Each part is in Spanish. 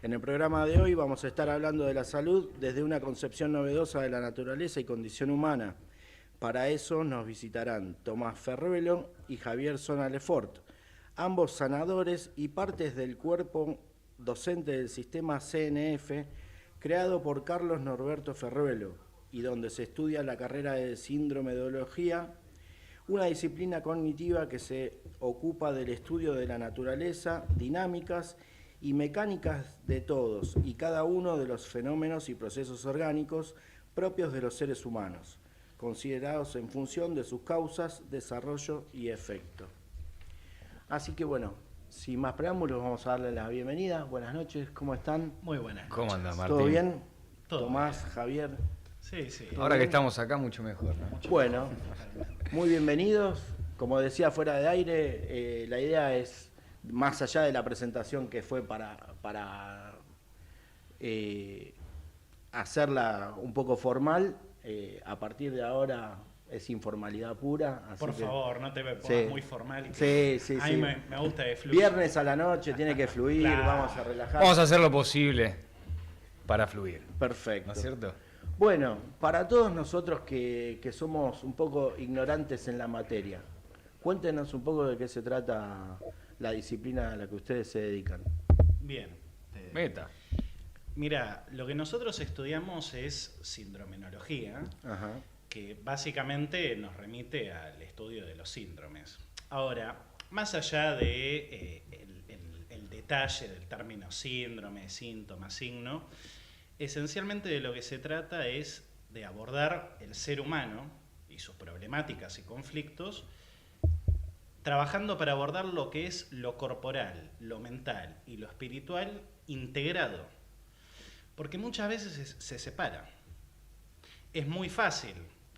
En el programa de hoy vamos a estar hablando de la salud desde una concepción novedosa de la naturaleza y condición humana. Para eso nos visitarán Tomás Ferruelo y Javier Zona Lefort, ambos sanadores y partes del cuerpo docente del sistema CNF, creado por Carlos Norberto Ferruelo, y donde se estudia la carrera de síndromedología, una disciplina cognitiva que se ocupa del estudio de la naturaleza, dinámicas y mecánicas de todos y cada uno de los fenómenos y procesos orgánicos propios de los seres humanos, considerados en función de sus causas, desarrollo y efecto. Así que bueno, sin más preámbulos, vamos a darle la bienvenida. Buenas noches, ¿cómo están? Muy buenas noches. ¿Cómo anda, Martín? ¿Todo bien? Todo Tomás, bien. Javier. Sí, sí. Ahora que estamos acá, mucho mejor, ¿no? Bueno, muy bienvenidos. Como decía fuera de aire, la idea es, más allá de la presentación que fue para hacerla un poco formal, a partir de ahora es informalidad pura. Así Por que, favor, no te pongas sí. muy formal. Sí. A mí me gusta de fluir. Viernes a la noche tiene que fluir, Claro. vamos a relajar. Vamos a hacer lo posible para fluir, Perfecto. ¿no es cierto? Bueno, para todos nosotros que somos un poco ignorantes en la materia, cuéntenos un poco de qué se trata la disciplina a la que ustedes se dedican. Bien. Meta. Mira, lo que nosotros estudiamos es síndromenología, Ajá. que básicamente nos remite al estudio de los síndromes. Ahora, más allá de el detalle del término síndrome, síntoma, signo, esencialmente de lo que se trata es de abordar el ser humano y sus problemáticas y conflictos, trabajando para abordar lo que es lo corporal, lo mental y lo espiritual integrado. Porque muchas veces se separa. Es muy fácil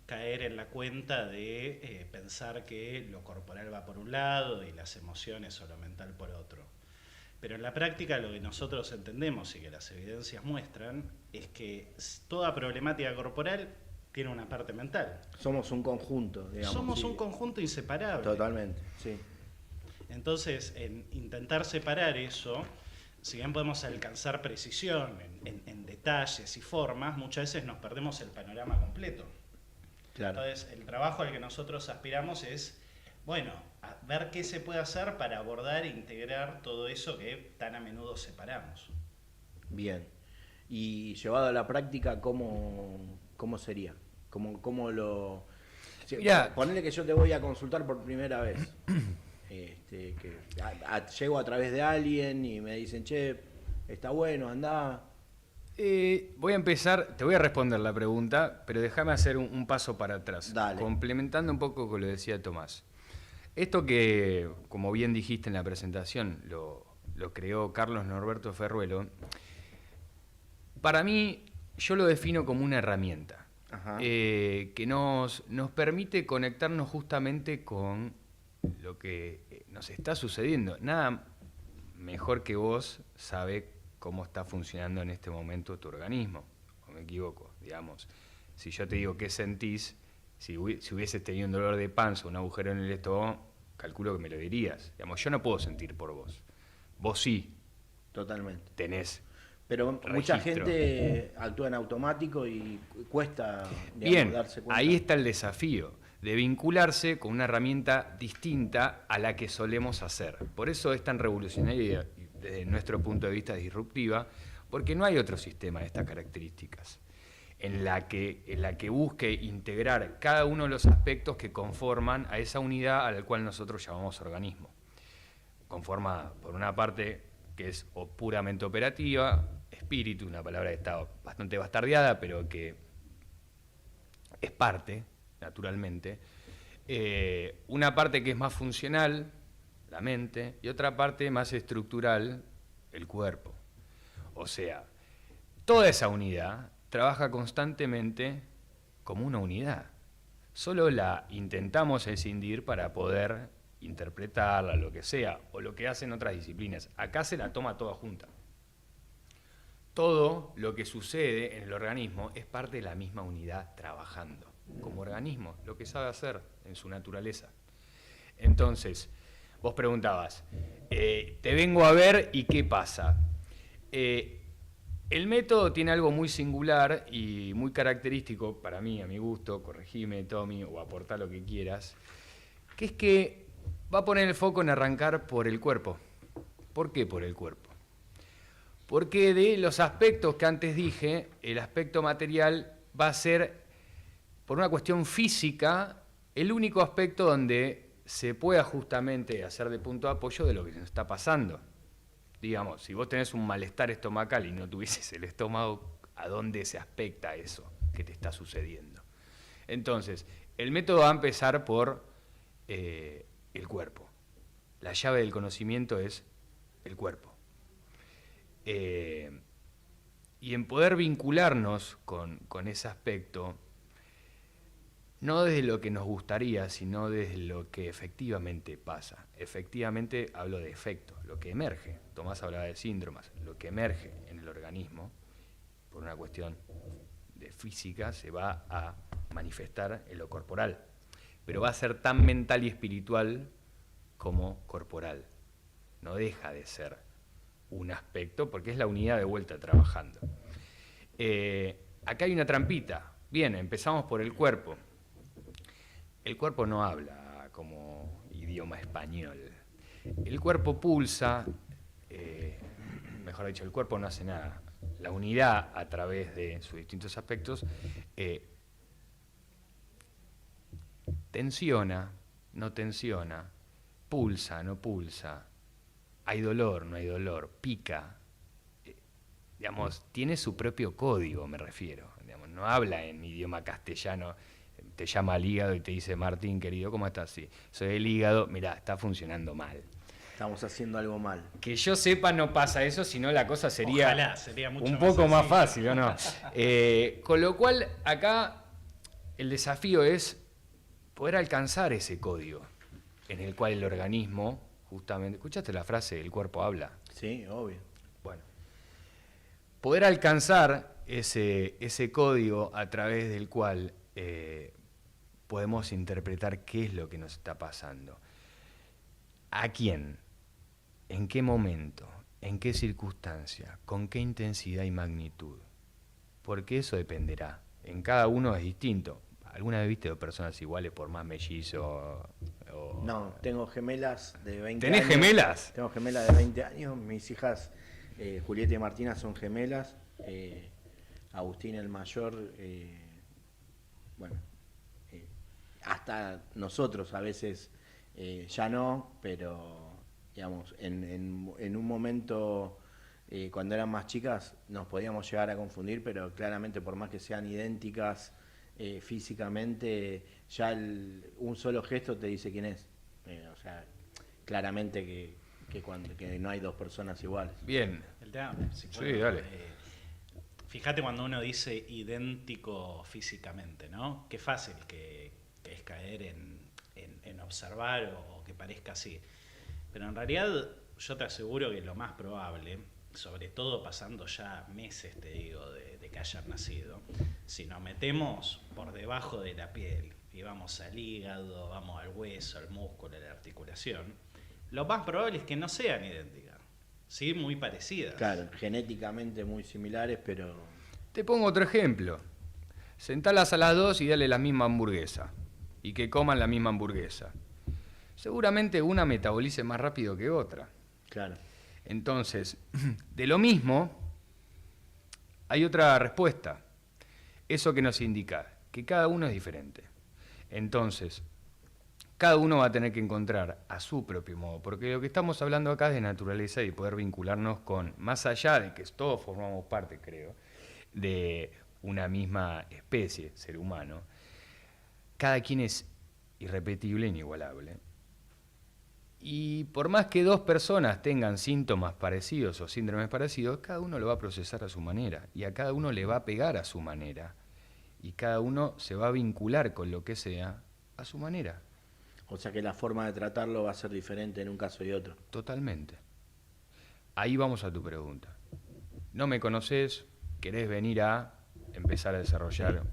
caer en la cuenta de pensar que lo corporal va por un lado y las emociones o lo mental por otro. Pero en la práctica lo que nosotros entendemos y que las evidencias muestran es que toda problemática corporal tiene una parte mental. Somos un conjunto, digamos. Somos sí. un conjunto inseparable. Totalmente, sí. Entonces, en intentar separar eso, si bien podemos alcanzar precisión en detalles y formas, muchas veces nos perdemos el panorama completo. Claro. Entonces, el trabajo al que nosotros aspiramos es, bueno, a ver qué se puede hacer para abordar e integrar todo eso que tan a menudo separamos. Bien. Y llevado a la práctica, ¿cómo sería? ¿Cómo lo...? Mirá. Ponele que yo te voy a consultar por primera vez. Llego a través de alguien y me dicen, che, está bueno, andá. Voy a empezar, te voy a responder la pregunta, pero déjame hacer un paso para atrás. Dale. Complementando un poco con lo que decía Tomás. Esto que, como bien dijiste en la presentación, lo creó Carlos Norberto Ferruelo, para mí yo lo defino como una herramienta. Ajá. Que nos permite conectarnos justamente con lo que nos está sucediendo. Nada mejor que vos sabe cómo está funcionando en este momento tu organismo, o me equivoco, digamos. Si yo te digo qué sentís, si hubieses tenido un dolor de panza, un agujero en el estómago, calculo que me lo dirías. Digamos, yo no puedo sentir por vos. Vos sí Totalmente. tenés. Pero mucha registro. gente actúa en automático y cuesta, digamos, Bien, darse cuenta. ahí está el desafío de vincularse con una herramienta distinta a la que solemos hacer. Por eso es tan revolucionaria y desde nuestro punto de vista disruptiva, porque no hay otro sistema de estas características en la que busque integrar cada uno de los aspectos que conforman a esa unidad a la cual nosotros llamamos organismo. Conforma, por una parte, que es puramente operativa, espíritu, una palabra que está bastante bastardeada, pero que es parte, naturalmente, una parte que es más funcional, la mente, y otra parte más estructural, el cuerpo. O sea, toda esa unidad trabaja constantemente como una unidad. Solo la intentamos escindir para poder interpretarla, lo que sea, o lo que hacen otras disciplinas. Acá se la toma toda junta. Todo lo que sucede en el organismo es parte de la misma unidad trabajando, como organismo, lo que sabe hacer en su naturaleza. Entonces, vos preguntabas, te vengo a ver y ¿qué pasa? El método tiene algo muy singular y muy característico para mí, a mi gusto, corregime, Tommy, o aportá lo que quieras, que es que va a poner el foco en arrancar por el cuerpo. ¿Por qué por el cuerpo? Porque de los aspectos que antes dije, el aspecto material va a ser, por una cuestión física, el único aspecto donde se pueda justamente hacer de punto de apoyo de lo que nos está pasando. Digamos, si vos tenés un malestar estomacal y no tuvieses el estómago, ¿a dónde se aspecta eso que te está sucediendo? Entonces, el método va a empezar por el cuerpo. La llave del conocimiento es el cuerpo. Y en poder vincularnos con ese aspecto, no desde lo que nos gustaría, sino desde lo que efectivamente pasa. Efectivamente hablo de efectos, lo que emerge. Tomás hablaba de síndromes, lo que emerge en el organismo, por una cuestión de física, se va a manifestar en lo corporal. Pero va a ser tan mental y espiritual como corporal. No deja de ser un aspecto, porque es la unidad de vuelta trabajando. Acá hay una trampita. Bien, empezamos por el cuerpo. El cuerpo no habla como idioma español. El cuerpo pulsa, mejor dicho, el cuerpo no hace nada. La unidad, a través de sus distintos aspectos, tensiona, no tensiona, pulsa, no pulsa, hay dolor, no hay dolor, pica. Digamos, tiene su propio código, me refiero. Digamos, no habla en idioma castellano. Te llama al hígado y te dice, Martín, querido, ¿cómo estás? Sí, soy el hígado, mirá, está funcionando mal. Estamos haciendo algo mal. Que yo sepa no pasa eso, sino la cosa sería, ojalá, sería mucho un poco más sencillo. fácil, ¿o no? Con lo cual, acá el desafío es poder alcanzar ese código en el cual el organismo, justamente, ¿escuchaste la frase, el cuerpo habla? Sí, obvio. Bueno, poder alcanzar ese código a través del cual podemos interpretar qué es lo que nos está pasando. ¿A quién? ¿En qué momento? ¿En qué circunstancia? ¿Con qué intensidad y magnitud? Porque eso dependerá. En cada uno es distinto. ¿Alguna vez viste dos personas iguales por más mellizo? No, tengo gemelas de 20 años. ¿Tenés gemelas? Tengo gemelas de 20 años. Mis hijas, Julieta y Martina, son gemelas. Agustín, el mayor, bueno, hasta nosotros a veces ya no, pero digamos, en un momento cuando eran más chicas nos podíamos llegar a confundir, pero claramente por más que sean idénticas físicamente, ya un solo gesto te dice quién es. O sea, claramente que no hay dos personas iguales. Bien. El tema, si Sí, puedo, dale. Fíjate cuando uno dice idéntico físicamente, ¿no? Qué fácil que es caer en observar o que parezca así. Pero en realidad yo te aseguro que lo más probable, sobre todo pasando ya meses, te digo, de que hayan nacido, si nos metemos por debajo de la piel y vamos al hígado, vamos al hueso, al músculo, a la articulación, lo más probable es que no sean idénticas, ¿sí? Muy parecidas. Claro, genéticamente muy similares, pero... Te pongo otro ejemplo. Sentalas a las dos y dale la misma hamburguesa. Y que coman la misma hamburguesa. Seguramente una metabolice más rápido que otra. Claro. Entonces, de lo mismo, hay otra respuesta. Eso que nos indica que cada uno es diferente. Entonces, cada uno va a tener que encontrar a su propio modo, porque lo que estamos hablando acá es de naturaleza y poder vincularnos con, más allá de que todos formamos parte, creo, de una misma especie, ser humano, cada quien es irrepetible e inigualable. Y por más que dos personas tengan síntomas parecidos o síndromes parecidos, cada uno lo va a procesar a su manera y a cada uno le va a pegar a su manera y cada uno se va a vincular con lo que sea a su manera. O sea que la forma de tratarlo va a ser diferente en un caso y otro. Totalmente. Ahí vamos a tu pregunta. No me conoces, querés venir a empezar a desarrollar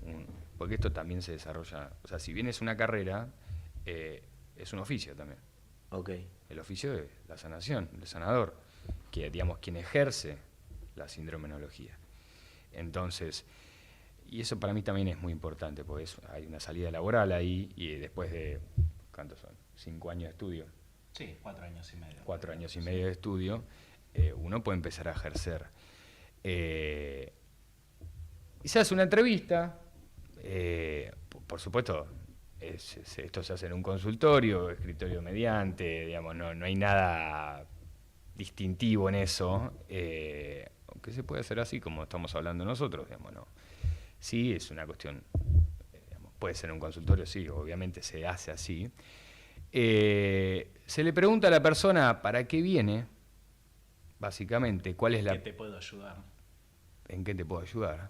porque esto también se desarrolla, o sea, si bien es una carrera, es un oficio también. Ok. El oficio de la sanación, el sanador, que digamos quien ejerce la sindromenología. Entonces, y eso para mí también es muy importante, porque hay una salida laboral ahí y después de, ¿cuántos son? 5 años de estudio. Sí, 4 años y medio. 4 años y medio de estudio, uno puede empezar a ejercer. Y se hace una entrevista, por supuesto, esto se hace en un consultorio, escritorio mediante, digamos, no hay nada distintivo en eso, aunque se puede hacer así como estamos hablando nosotros, digamos, no. Sí, es una cuestión, digamos, puede ser en un consultorio, sí, obviamente se hace así. Se le pregunta a la persona para qué viene, básicamente, cuál es la... ¿Qué te puedo ayudar? ¿En qué te puedo ayudar?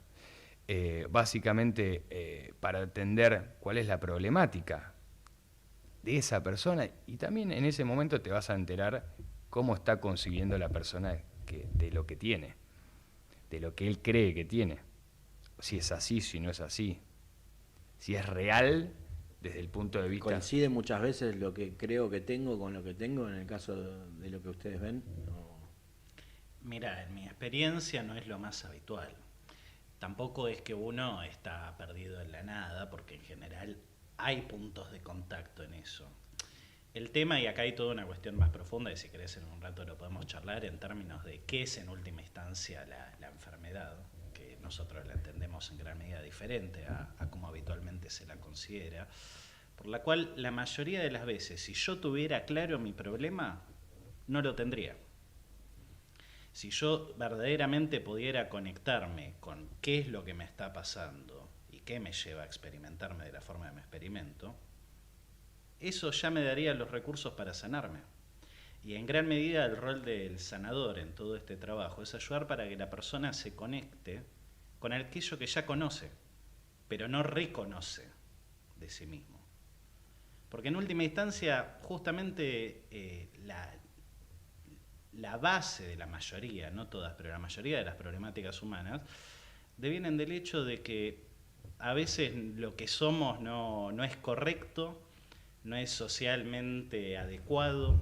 Básicamente, para entender cuál es la problemática de esa persona, y también en ese momento te vas a enterar cómo está consiguiendo la persona de lo que tiene, de lo que él cree que tiene, si es así, si no es así, si es real desde el punto de vista... ¿Coincide muchas veces lo que creo que tengo con lo que tengo en el caso de lo que ustedes ven? Mira, en mi experiencia no es lo más habitual. Tampoco es que uno está perdido en la nada, porque en general hay puntos de contacto en eso. El tema, y acá hay toda una cuestión más profunda, y si querés en un rato lo podemos charlar, en términos de qué es en última instancia la enfermedad, que nosotros la entendemos en gran medida diferente a como habitualmente se la considera, por la cual la mayoría de las veces, si yo tuviera claro mi problema, no lo tendría. Si yo verdaderamente pudiera conectarme con qué es lo que me está pasando y qué me lleva a experimentarme de la forma que me experimento, eso ya me daría los recursos para sanarme. Y en gran medida el rol del sanador en todo este trabajo es ayudar para que la persona se conecte con aquello que ya conoce, pero no reconoce de sí mismo. Porque en última instancia, justamente la base de la mayoría, no todas, pero la mayoría de las problemáticas humanas, devienen del hecho de que a veces lo que somos no es correcto, no es socialmente adecuado,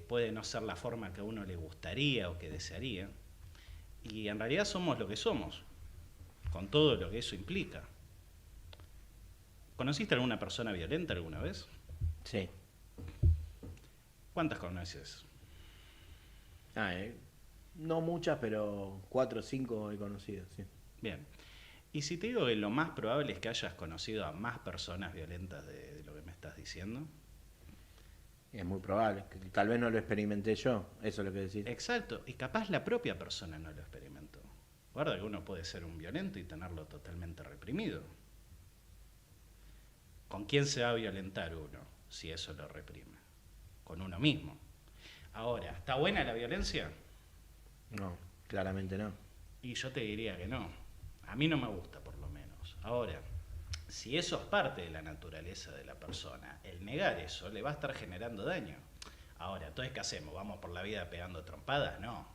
puede no ser la forma que a uno le gustaría o que desearía, y en realidad somos lo que somos, con todo lo que eso implica. ¿Conociste a alguna persona violenta alguna vez? Sí. ¿Cuántas conoces? No muchas, pero 4 o 5 he conocido, sí. Bien. Y si te digo que lo más probable es que hayas conocido a más personas violentas de lo que me estás diciendo. Es muy probable, que tal vez no lo experimenté yo, eso es lo que decís. Exacto, y capaz la propia persona no lo experimentó. Guarda que uno puede ser un violento y tenerlo totalmente reprimido. ¿Con quién se va a violentar uno si eso lo reprime? Con uno mismo. Ahora, ¿está buena la violencia? No, claramente no. Y yo te diría que no. A mí no me gusta, por lo menos. Ahora, si eso es parte de la naturaleza de la persona, el negar eso le va a estar generando daño. Ahora, entonces, ¿qué hacemos? ¿Vamos por la vida pegando trompadas? No.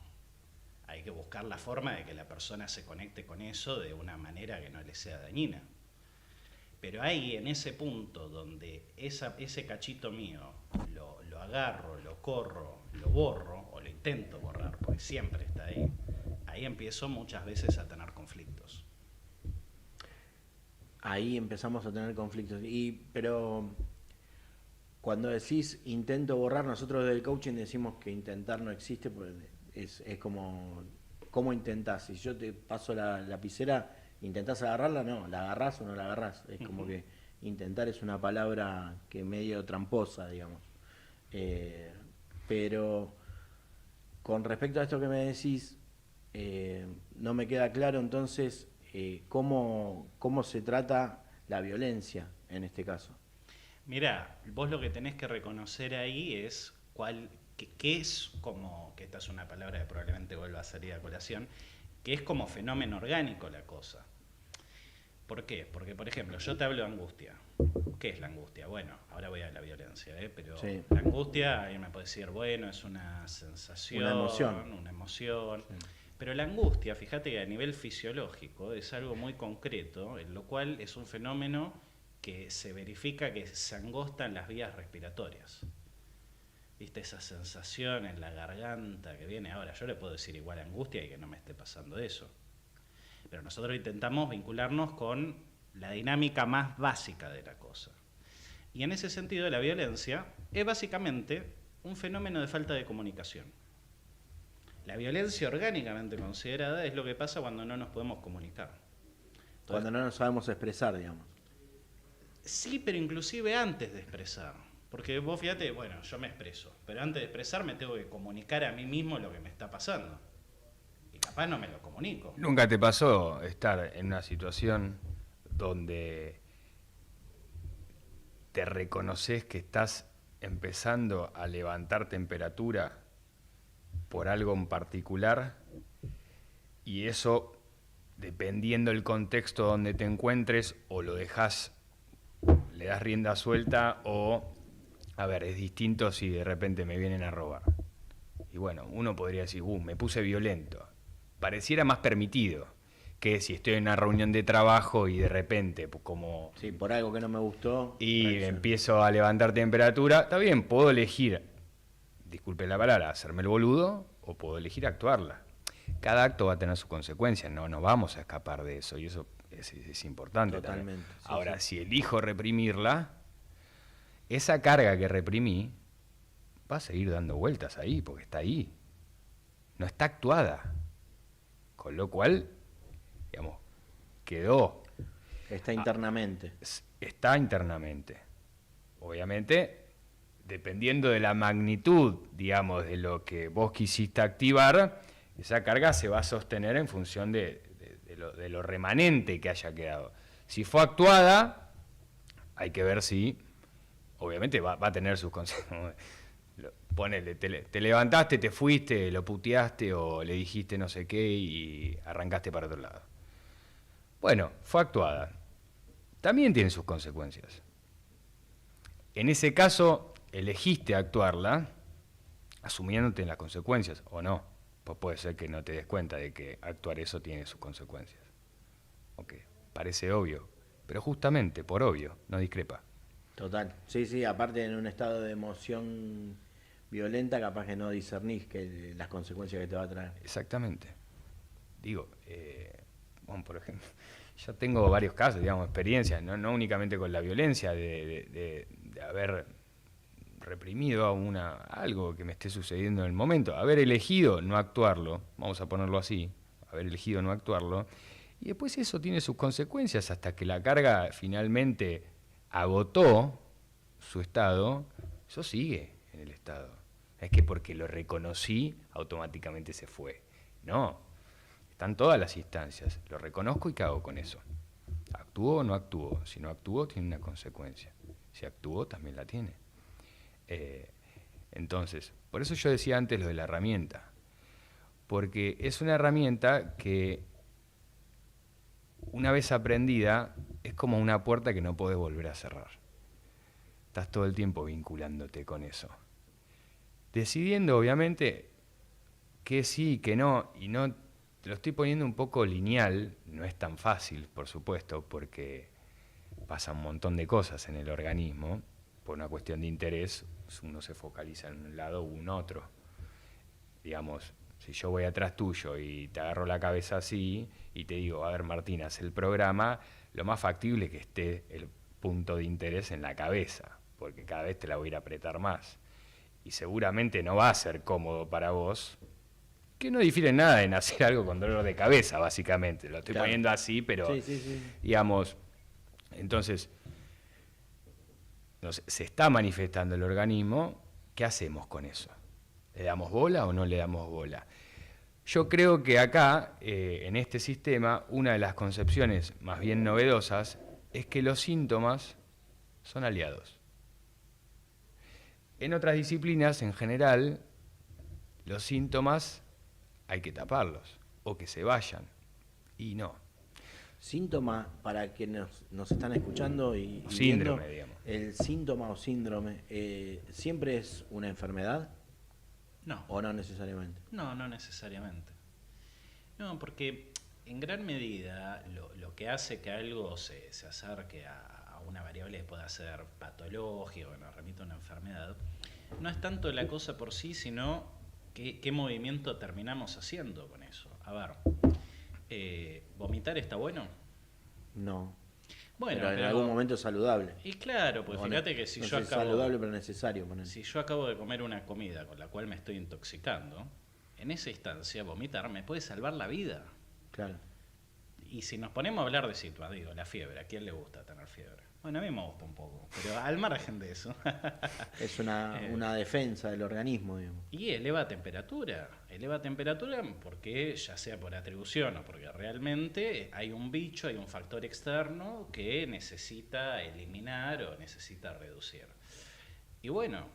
Hay que buscar la forma de que la persona se conecte con eso de una manera que no le sea dañina. Pero ahí, en ese punto donde ese cachito mío lo agarro, lo corro, lo borro, o lo intento borrar, porque siempre está ahí, ahí empiezo muchas veces a tener conflictos. Ahí empezamos a tener conflictos. Pero cuando decís intento borrar, nosotros del coaching decimos que intentar no existe, porque es como, ¿cómo intentás? Si yo te paso la lapicera, ¿intentás agarrarla? No, ¿la agarrás o no la agarrás? Es como que intentar es una palabra que medio tramposa, digamos. Pero con respecto a esto que me decís, no me queda claro entonces cómo se trata la violencia en este caso. Mirá, vos lo que tenés que reconocer ahí es qué es como, que esta es una palabra que probablemente vuelva a salir a colación, que es como fenómeno orgánico la cosa. ¿Por qué? Porque, por ejemplo, yo te hablo de angustia. ¿Qué es la angustia? Bueno, ahora voy a la violencia, pero sí. La angustia, ahí me puede decir, bueno, es una sensación, una emoción. Sí. Pero la angustia, fíjate que a nivel fisiológico es algo muy concreto, en lo cual es un fenómeno que se verifica que se angostan las vías respiratorias. ¿Viste esa sensación en la garganta que viene? Ahora, yo le puedo decir igual angustia y que no me esté pasando eso. Pero nosotros intentamos vincularnos con la dinámica más básica de la cosa. Y en ese sentido, la violencia es básicamente un fenómeno de falta de comunicación. La violencia orgánicamente considerada es lo que pasa cuando no nos podemos comunicar. Entonces, Cuando no nos sabemos expresar, digamos. sí, pero inclusive antes de expresar. Porque vos fíjate, bueno, yo me expreso, pero antes de expresar me tengo que comunicar a mí mismo lo que me está pasando. Y capaz no me lo comunico. ¿Nunca te pasó estar en una situación donde te reconoces que estás empezando a levantar temperatura por algo en particular y eso, dependiendo del contexto donde te encuentres, o lo dejas, le das rienda suelta, o, a ver, es distinto si de repente me vienen a robar? Y bueno, uno podría decir, me puse violento. Pareciera más permitido que si estoy en una reunión de trabajo y de repente, pues, como... Sí, por algo que no me gustó. y reacciono. empiezo a levantar temperatura, está bien, puedo elegir, disculpe la palabra, hacerme el boludo, o puedo elegir actuarla. Cada acto va a tener sus consecuencias, no nos vamos a escapar de eso, y eso es importante. Totalmente, también. sí, Ahora, sí. si elijo reprimirla, esa carga que reprimí va a seguir dando vueltas ahí, porque está ahí. No está actuada. Con lo cual, digamos, quedó. Está internamente. Está internamente. Obviamente, dependiendo de la magnitud, digamos, de lo que vos quisiste activar, esa carga se va a sostener en función de lo remanente que haya quedado. Si fue actuada, hay que ver si, obviamente, va a tener sus consecuencias. Ponele, te levantaste, te fuiste, lo puteaste o le dijiste no sé qué y arrancaste para otro lado. Bueno, fue actuada. También tiene sus consecuencias. En ese caso, elegiste actuarla asumiéndote en las consecuencias, o no. Pues puede ser que no te des cuenta de que actuar eso tiene sus consecuencias. Ok, parece obvio, pero justamente por obvio, no discrepa. Total. Sí, sí, aparte en un estado de emoción violenta, capaz que no discernís que las consecuencias que te va a traer. Exactamente. Digo, bueno, por ejemplo, yo tengo varios casos, digamos, experiencias, no únicamente con la violencia, de haber reprimido algo que me esté sucediendo en el momento, haber elegido no actuarlo, vamos a ponerlo así, haber elegido no actuarlo, y después eso tiene sus consecuencias hasta que la carga finalmente agotó su estado, eso sigue en el estado. Es que porque lo reconocí, automáticamente se fue. No, están todas las instancias, lo reconozco y ¿qué hago con eso? ¿Actúo o no actúo? Si no actúo, tiene una consecuencia. Si actúo, también la tiene. Entonces, por eso yo decía antes lo de la herramienta, porque es una herramienta que una vez aprendida es como una puerta que no podés volver a cerrar. Estás todo el tiempo vinculándote con eso, decidiendo obviamente que sí, que no, y no te lo estoy poniendo un poco lineal, no es tan fácil, por supuesto, porque pasa un montón de cosas en el organismo. Por una cuestión de interés, uno se focaliza en un lado u un otro. Digamos, si yo voy atrás tuyo y te agarro la cabeza así y te digo, a ver Martín, haz el programa, lo más factible es que esté el punto de interés en la cabeza, porque cada vez te la voy a ir a apretar más. Y seguramente no va a ser cómodo para vos, que no difiere nada en hacer algo con dolor de cabeza, básicamente. Lo estoy poniendo así, pero Sí. digamos, entonces... se está manifestando el organismo, ¿qué hacemos con eso? ¿Le damos bola o no le damos bola? Yo creo que acá, en este sistema, una de las concepciones más bien novedosas es que los síntomas son aliados. En otras disciplinas, en general, los síntomas hay que taparlos o que se vayan, y no. Síntoma, para que nos están escuchando y Síndrome, viendo, digamos. el síntoma o síndrome, ¿siempre es una enfermedad No. o no necesariamente? No, no necesariamente. No, porque en gran medida lo que hace que algo se acerque a una variable que pueda ser patológica o nos remite a una enfermedad, no es tanto la cosa por sí, sino qué movimiento terminamos haciendo con eso. A ver, ¿Vomitar está bueno? No. Bueno, pero en algún momento es saludable. Y claro, pues fíjate que si no yo sé, acabo... saludable pero necesario. Si yo acabo de comer una comida con la cual me estoy intoxicando, en esa instancia vomitar me puede salvar la vida. Claro. Y si nos ponemos a hablar de situación, digo, la fiebre, ¿a quién le gusta tener fiebre? Bueno, a mí me gusta un poco, pero al margen de eso. Es una defensa del organismo, digamos. Y eleva temperatura porque ya sea por atribución o porque realmente hay un bicho, hay un factor externo que necesita eliminar o necesita reducir. Y bueno,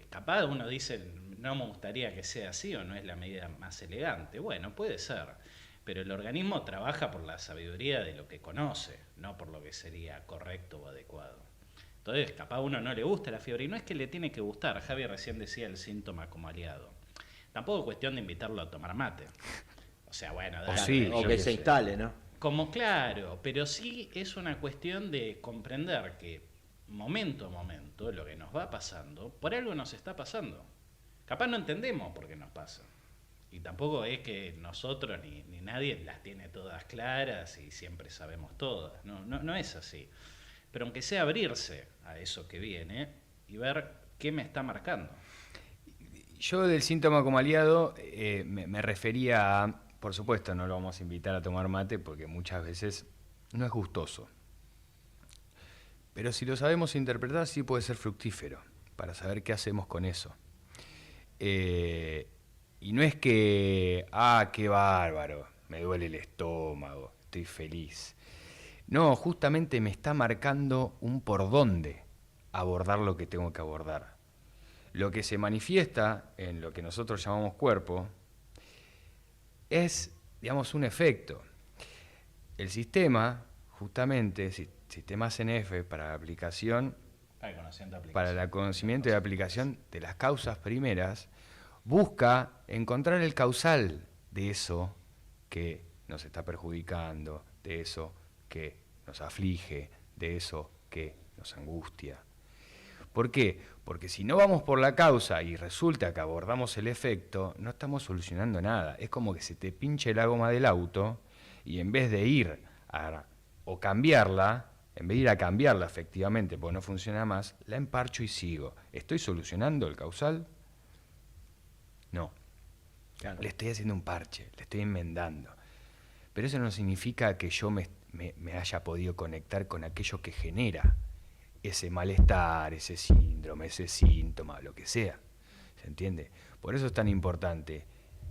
capaz uno dice, no me gustaría que sea así o no es la medida más elegante. Bueno, puede ser, pero el organismo trabaja por la sabiduría de lo que conoce, no por lo que sería correcto o adecuado. Entonces, capaz a uno no le gusta la fiebre, y no es que le tiene que gustar. Javi recién decía el síntoma como aliado. Tampoco es cuestión de invitarlo a tomar mate. O sea, bueno, dale, sí, o que se instale, ¿no? como claro, pero sí es una cuestión de comprender que momento a momento lo que nos va pasando, por algo nos está pasando. Capaz no entendemos por qué nos pasa. Y tampoco es que nosotros ni nadie las tiene todas claras y siempre sabemos todas. No es así. Pero aunque sea abrirse a eso que viene y ver qué me está marcando. Yo del síntoma como aliado me refería a, por supuesto, no lo vamos a invitar a tomar mate porque muchas veces no es gustoso. Pero si lo sabemos interpretar, sí puede ser fructífero, para saber qué hacemos con eso. Y no es que, qué bárbaro, me duele el estómago, estoy feliz. No, justamente me está marcando un por dónde abordar lo que tengo que abordar. Lo que se manifiesta en lo que nosotros llamamos cuerpo es, digamos, un efecto. El sistema, justamente, sistema CNF para la aplicación, para el conocimiento y aplicación de las causas primeras, busca encontrar el causal de eso que nos está perjudicando, de eso que nos aflige, de eso que nos angustia. ¿Por qué? Porque si no vamos por la causa y resulta que abordamos el efecto, no estamos solucionando nada. Es como que se te pinche la goma del auto y en vez de ir o cambiarla, en vez de ir a cambiarla efectivamente porque no funciona más, la emparcho y sigo. ¿Estoy solucionando el causal? No. Claro. Le estoy haciendo un parche, le estoy enmendando. Pero eso no significa que yo me haya podido conectar con aquello que genera ese malestar, ese síndrome, ese síntoma, lo que sea. ¿Se entiende? Por eso es tan importante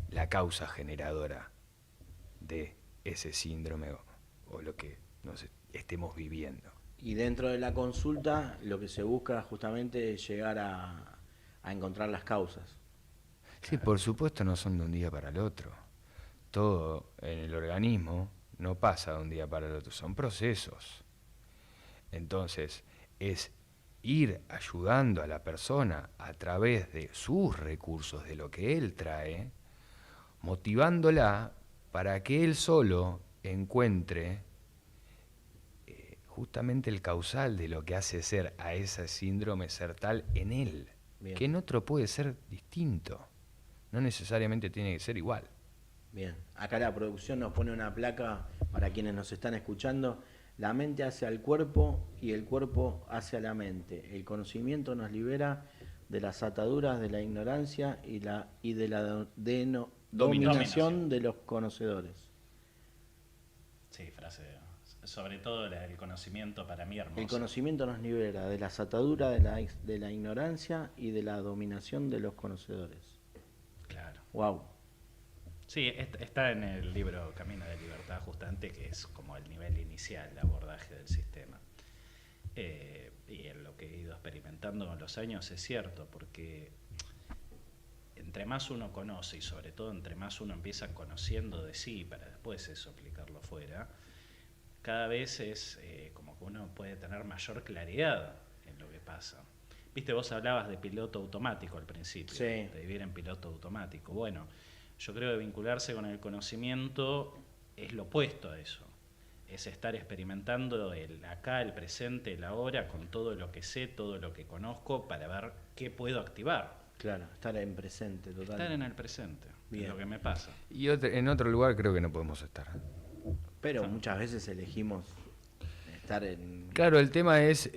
la causa generadora de ese síndrome o lo que nos estemos viviendo. Y dentro de la consulta lo que se busca justamente es llegar a encontrar las causas. Sí, por supuesto no son de un día para el otro. Todo en el organismo no pasa de un día para el otro, son procesos. Entonces, es ir ayudando a la persona a través de sus recursos, de lo que él trae, motivándola para que él solo encuentre justamente el causal de lo que hace ser a ese síndrome ser tal en él. Bien. Que en otro puede ser distinto, no necesariamente tiene que ser igual. Bien, acá la producción nos pone una placa para quienes nos están escuchando. La mente hacia el cuerpo y el cuerpo hacia la mente. El conocimiento nos libera de las ataduras de la ignorancia y de la dominación de los conocedores. Sí, frase. Sobre todo el conocimiento para mí hermoso. El conocimiento nos libera de las ataduras de la ignorancia y de la dominación de los conocedores. Claro. Wow. Sí, está en el libro Camino de Libertad, justamente, que es como el nivel inicial de abordaje del sistema. Y en lo que he ido experimentando con los años es cierto, porque entre más uno conoce y sobre todo entre más uno empieza conociendo de sí para después eso aplicarlo fuera, cada vez es como que uno puede tener mayor claridad en lo que pasa. Viste, vos hablabas de piloto automático al principio, sí, de vivir en piloto automático. Bueno, yo creo que vincularse con el conocimiento es lo opuesto a eso. Es estar experimentando el acá, el presente, el ahora, con todo lo que sé, todo lo que conozco, para ver qué puedo activar. Claro, estar en presente, total. Estar en el presente. Bien. Es lo que me pasa. Y en otro lugar creo que no podemos estar. Pero muchas veces elegimos estar en... Claro, el tema es...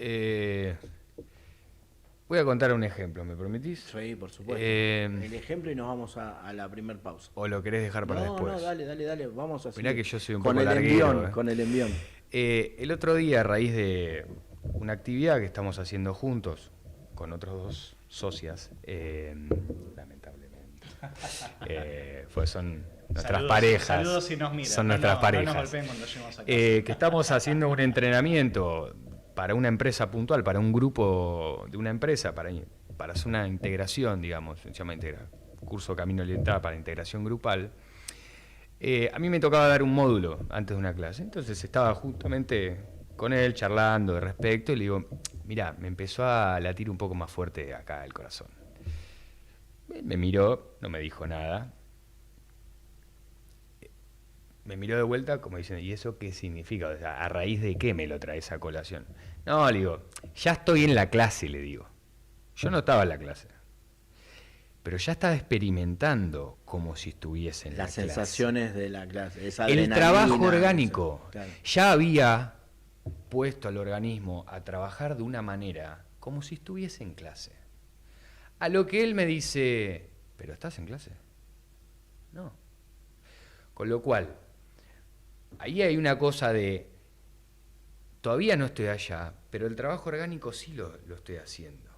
voy a contar un ejemplo, ¿me permitís? Sí, por supuesto. El ejemplo y nos vamos a la primer pausa. ¿O lo querés dejar para después? No, dale, vamos a seguir. Mirá que yo soy un con poco el larguero, envión, con el envión. El otro día, a raíz de una actividad que estamos haciendo juntos con otros 2 socias, lamentablemente, pues son nuestras parejas. Saludos si nos miran. Son nuestras parejas. No nos golpeen cuando lleguemos acá. Que estamos haciendo un entrenamiento para una empresa puntual, para un grupo de una empresa, para hacer una integración, digamos, se llama curso Camino Libertad para integración grupal. A mí me tocaba dar un módulo antes de una clase, entonces estaba justamente con él charlando de respecto y le digo, mirá, me empezó a latir un poco más fuerte acá el corazón. Me miró, no me dijo nada. Me miró de vuelta como diciendo, ¿y eso qué significa? O sea, ¿a raíz de qué me lo traes a colación? No, le digo, ya estoy en la clase, le digo. Yo no estaba en la clase. Pero ya estaba experimentando como si estuviese en la clase. Las sensaciones de la clase. Esa El adrenalina, trabajo orgánico. eso, claro. Ya había puesto al organismo a trabajar de una manera como si estuviese en clase. A lo que él me dice, ¿pero estás en clase? No. Con lo cual, ahí hay una cosa de, todavía no estoy allá, pero el trabajo orgánico sí lo estoy haciendo.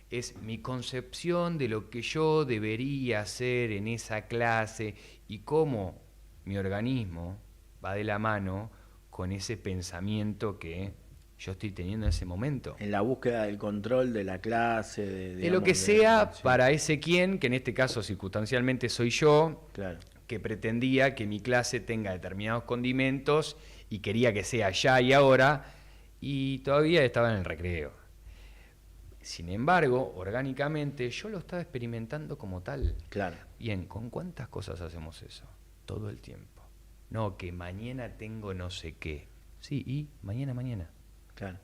Es mi concepción de lo que yo debería hacer en esa clase y cómo mi organismo va de la mano con ese pensamiento que yo estoy teniendo en ese momento. En la búsqueda del control de la clase. De lo que sea para ese quien, que en este caso circunstancialmente soy yo, claro, que pretendía que mi clase tenga determinados condimentos y quería que sea ya y ahora, y todavía estaba en el recreo. Sin embargo, orgánicamente, yo lo estaba experimentando como tal. claro. Bien, ¿con cuántas cosas hacemos eso? Todo el tiempo. No, que mañana tengo no sé qué. Sí, y mañana. Claro.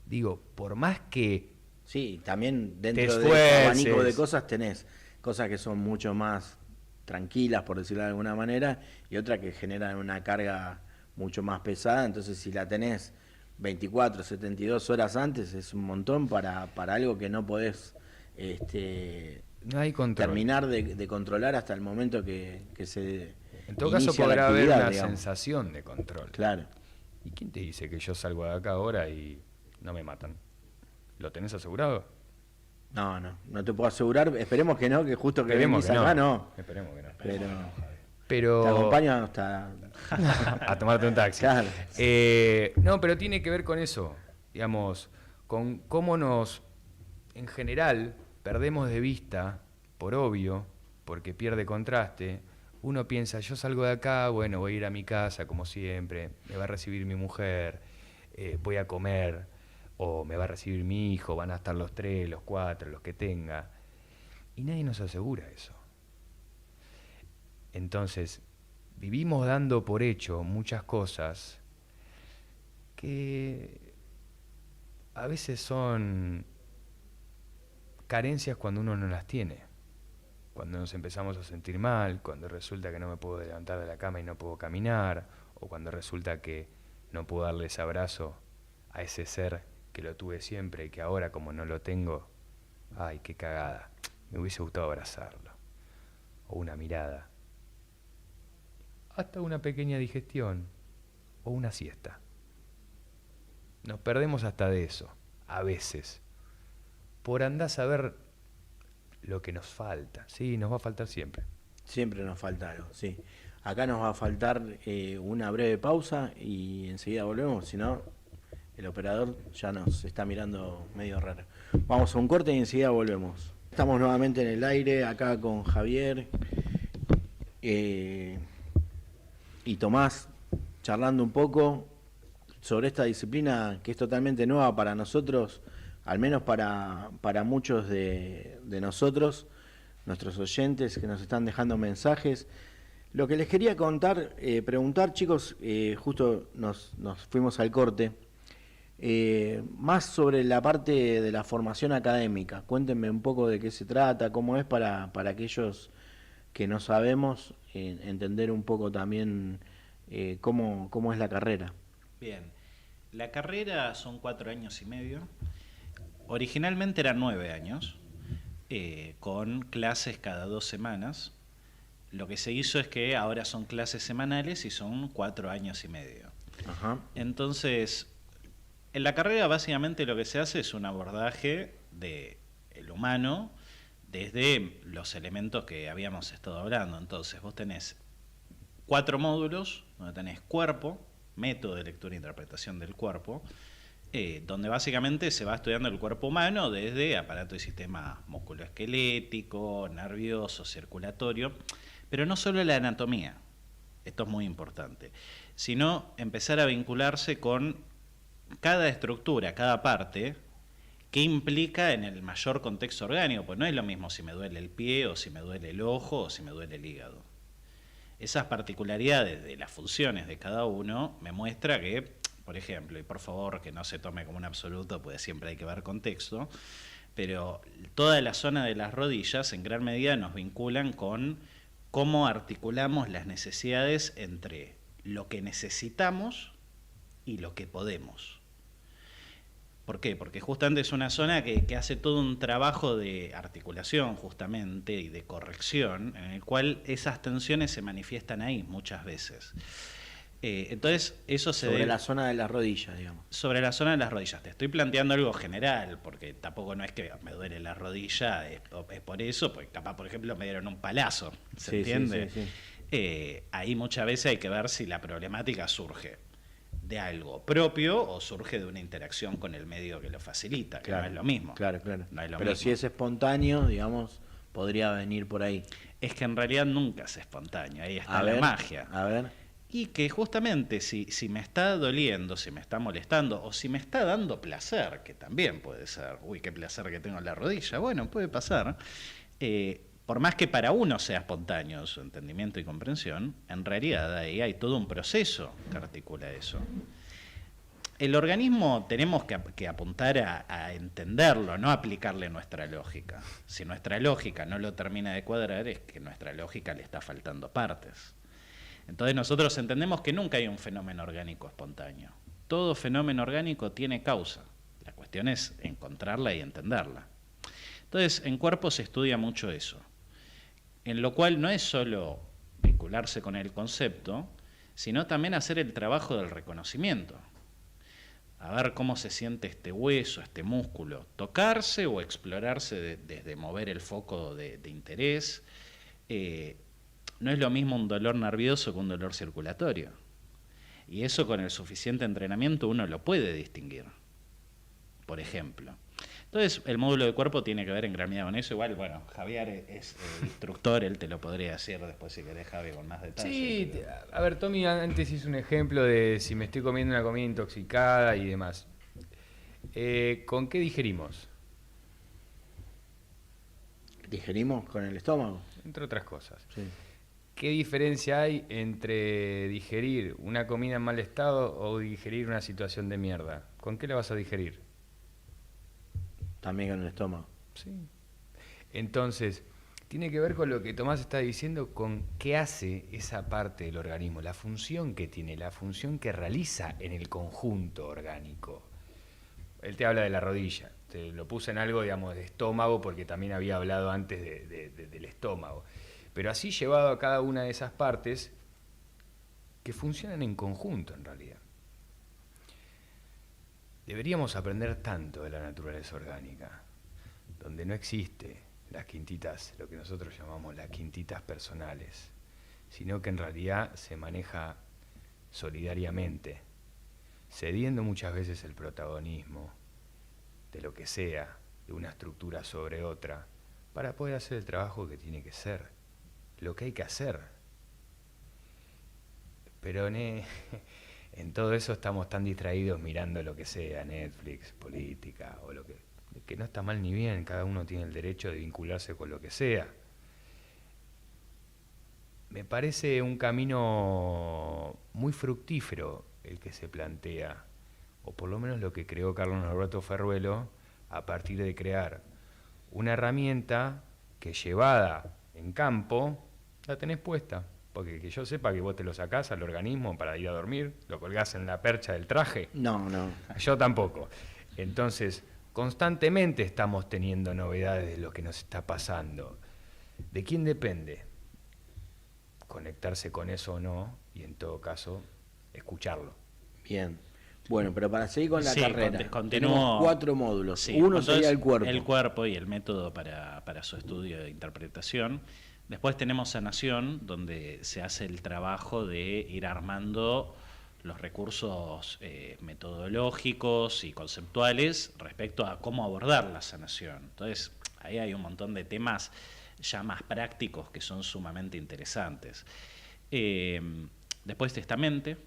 Digo, por más que... Sí, también dentro te de esfuerces. ese abanico de cosas tenés cosas que son mucho más tranquilas, por decirlo de alguna manera, y otras que generan una carga mucho más pesada. Entonces, si la tenés 24, 72 horas antes, es un montón para algo que no podés no hay control. terminar de controlar hasta el momento que se En todo caso inicia la podrá haber actividad, una digamos. sensación de control. Claro. ¿Y quién te dice que yo salgo de acá ahora y no me matan? ¿Lo tenés asegurado? No te puedo asegurar. Esperemos que no, que justo que Esperemos venís que acá no. no. Esperemos que no. Pero te Pero... acompaño hasta... a tomarte un taxi. Claro. No, pero tiene que ver con eso, digamos, con cómo nos, en general, perdemos de vista, por obvio, porque pierde contraste. Uno piensa, yo salgo de acá, bueno, voy a ir a mi casa como siempre, me va a recibir mi mujer, voy a comer, o me va a recibir mi hijo, van a estar los 3, los 4, los que tenga. Y nadie nos asegura eso. Entonces, vivimos dando por hecho muchas cosas que a veces son carencias cuando uno no las tiene. Cuando nos empezamos a sentir mal, cuando resulta que no me puedo levantar de la cama y no puedo caminar, o cuando resulta que no puedo darle ese abrazo a ese ser que lo tuve siempre y que ahora como no lo tengo, ay, qué cagada, me hubiese gustado abrazarlo, o una mirada. Hasta una pequeña digestión o una siesta. Nos perdemos hasta de eso, a veces, por andar a saber lo que nos falta. Sí, nos va a faltar siempre. Siempre nos falta algo, sí. Acá nos va a faltar una breve pausa y enseguida volvemos, si no, el operador ya nos está mirando medio raro. Vamos a un corte y enseguida volvemos. Estamos nuevamente en el aire, acá con Javier y Tomás, charlando un poco sobre esta disciplina que es totalmente nueva para nosotros, al menos para muchos de nosotros, nuestros oyentes que nos están dejando mensajes. Lo que les quería preguntar, chicos, justo nos fuimos al corte, más sobre la parte de la formación académica. Cuéntenme un poco de qué se trata, cómo es para aquellos que no sabemos, entender un poco también cómo es la carrera. Bien, la carrera son 4 años y medio. Originalmente eran 9 años, con clases cada 2 semanas. Lo que se hizo es que ahora son clases semanales y son 4 años y medio. Ajá. Entonces, en la carrera básicamente lo que se hace es un abordaje del humano desde los elementos que habíamos estado hablando. Entonces, vos tenés 4 módulos, donde tenés cuerpo, método de lectura e interpretación del cuerpo, donde básicamente se va estudiando el cuerpo humano desde aparato y sistema musculoesquelético, nervioso, circulatorio, pero no solo la anatomía, esto es muy importante, sino empezar a vincularse con cada estructura, cada parte, que implica en el mayor contexto orgánico, pues no es lo mismo si me duele el pie o si me duele el ojo o si me duele el hígado. Esas particularidades de las funciones de cada uno me muestra que, por ejemplo, y por favor que no se tome como un absoluto, pues siempre hay que ver contexto, pero toda la zona de las rodillas en gran medida nos vinculan con cómo articulamos las necesidades entre lo que necesitamos y lo que podemos. ¿Por qué? Porque justamente es una zona que hace todo un trabajo de articulación justamente y de corrección, en el cual esas tensiones se manifiestan ahí muchas veces. Entonces, eso se sobre la zona de las rodillas, digamos. Sobre la zona de las rodillas. Te estoy planteando algo general, porque tampoco no es que me duele la rodilla, es por eso, porque capaz, por ejemplo, me dieron un palazo, ¿se entiende? Sí. Ahí muchas veces hay que ver si la problemática surge de algo propio o surge de una interacción con el medio que lo facilita, que claro, no es lo mismo. Claro, claro. No es lo Pero mismo. Si es espontáneo, digamos, podría venir por ahí. Es que en realidad nunca es espontáneo, ahí está la magia. A ver. Y que justamente si me está doliendo, si me está molestando o si me está dando placer, que también puede ser, uy, qué placer que tengo en la rodilla, bueno, puede pasar, por más que para uno sea espontáneo su entendimiento y comprensión, en realidad ahí hay todo un proceso que articula eso. El organismo tenemos que apuntar a entenderlo, no a aplicarle nuestra lógica. Si nuestra lógica no lo termina de cuadrar, es que nuestra lógica le está faltando partes. Entonces nosotros entendemos que nunca hay un fenómeno orgánico espontáneo. Todo fenómeno orgánico tiene causa. La cuestión es encontrarla y entenderla. Entonces, en cuerpo se estudia mucho eso, en lo cual no es solo vincularse con el concepto, sino también hacer el trabajo del reconocimiento. A ver cómo se siente este hueso, este músculo, tocarse o explorarse desde mover el foco de interés. No es lo mismo un dolor nervioso que un dolor circulatorio. Y eso con el suficiente entrenamiento uno lo puede distinguir, por ejemplo. Entonces, el módulo de cuerpo tiene que ver en gran medida con eso. Igual, bueno, Javier es instructor, él te lo podría decir después si querés, Javi, con más detalles. Sí, a ver, Tommy antes hizo un ejemplo de si me estoy comiendo una comida intoxicada y demás. ¿Con qué digerimos? ¿Digerimos con el estómago? Entre otras cosas. Sí. ¿Qué diferencia hay entre digerir una comida en mal estado o digerir una situación de mierda? ¿Con qué la vas a digerir? También con el estómago. Sí. Entonces, tiene que ver con lo que Tomás está diciendo, con qué hace esa parte del organismo, la función que tiene, la función que realiza en el conjunto orgánico. Él te habla de la rodilla, te lo puse en algo, digamos, de estómago, porque también había hablado antes del estómago. Pero así llevado a cada una de esas partes que funcionan en conjunto en realidad. Deberíamos aprender tanto de la naturaleza orgánica, donde no existe las quintitas, lo que nosotros llamamos las quintitas personales, sino que en realidad se maneja solidariamente, cediendo muchas veces el protagonismo de lo que sea, de una estructura sobre otra, para poder hacer el trabajo que tiene que ser, lo que hay que hacer. Pero en todo eso estamos tan distraídos mirando lo que sea, Netflix, política, o lo que no está mal ni bien, cada uno tiene el derecho de vincularse con lo que sea. Me parece un camino muy fructífero el que se plantea, o por lo menos lo que creó Carlos Norberto Ferruelo, a partir de crear una herramienta que llevada en campo La tenés puesta. Porque que yo sepa que vos te lo sacás al organismo para ir a dormir, lo colgás en la percha del traje. No. Yo tampoco. Entonces, constantemente estamos teniendo novedades de lo que nos está pasando. ¿De quién depende? Conectarse con eso o no, y en todo caso, escucharlo. Bien. Bueno, pero para seguir con la Sí, carrera, continúo. tenemos 4 módulos. Sí, Uno entonces, sería el cuerpo. El cuerpo y el método para su estudio de interpretación. Después tenemos sanación, donde se hace el trabajo de ir armando los recursos metodológicos y conceptuales respecto a cómo abordar la sanación. Entonces, ahí hay un montón de temas ya más prácticos que son sumamente interesantes. Después testamente,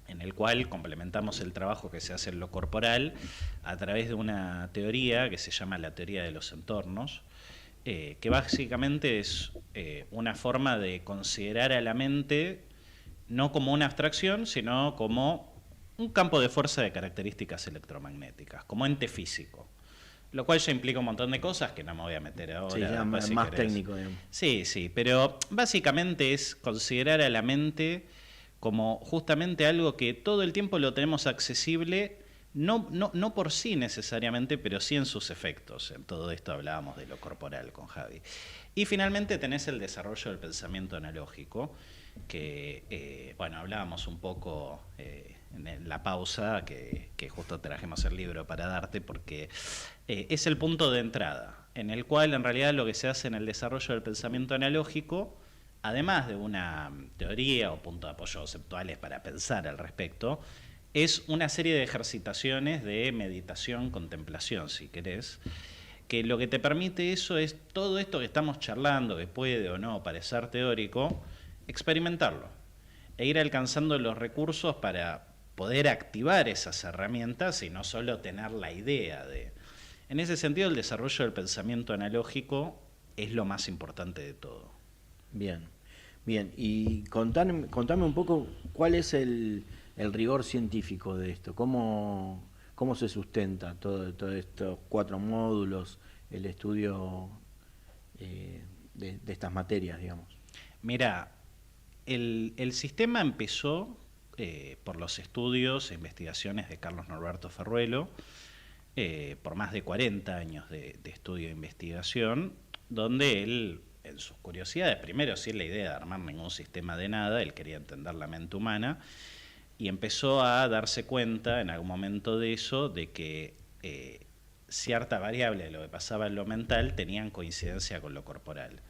en el cual complementamos el trabajo que se hace en lo corporal a través de una teoría que se llama la teoría de los entornos, que básicamente es una forma de considerar a la mente no como una abstracción, sino como un campo de fuerza de características electromagnéticas, como ente físico. Lo cual ya implica un montón de cosas que no me voy a meter ahora. Sí, ya más técnico, digamos. Sí, pero básicamente es considerar a la mente como justamente algo que todo el tiempo lo tenemos accesible, no por sí necesariamente, pero sí en sus efectos. En todo esto hablábamos de lo corporal con Javi. Y finalmente tenés el desarrollo del pensamiento analógico, que, hablábamos un poco en la pausa, que justo trajimos el libro para darte, porque es el punto de entrada, en el cual en realidad lo que se hace en el desarrollo del pensamiento analógico, además de una teoría o puntos de apoyo conceptuales para pensar al respecto, es una serie de ejercitaciones de meditación, contemplación, si querés, que lo que te permite eso es todo esto que estamos charlando, que puede o no parecer teórico, experimentarlo e ir alcanzando los recursos para poder activar esas herramientas y no solo tener la idea de... En ese sentido, el desarrollo del pensamiento analógico es lo más importante de todo. Bien. Y contame un poco cuál es el rigor científico de esto, cómo se sustenta todo estos 4 módulos, el estudio de estas materias, digamos. Mira, el sistema empezó por los estudios e investigaciones de Carlos Norberto Ferruelo, por más de 40 años de estudio e investigación, donde él, en sus curiosidades, primero sin la idea de armar ningún sistema de nada, él quería entender la mente humana, y empezó a darse cuenta en algún momento de eso, de que cierta variable de lo que pasaba en lo mental tenían coincidencia con lo corporal.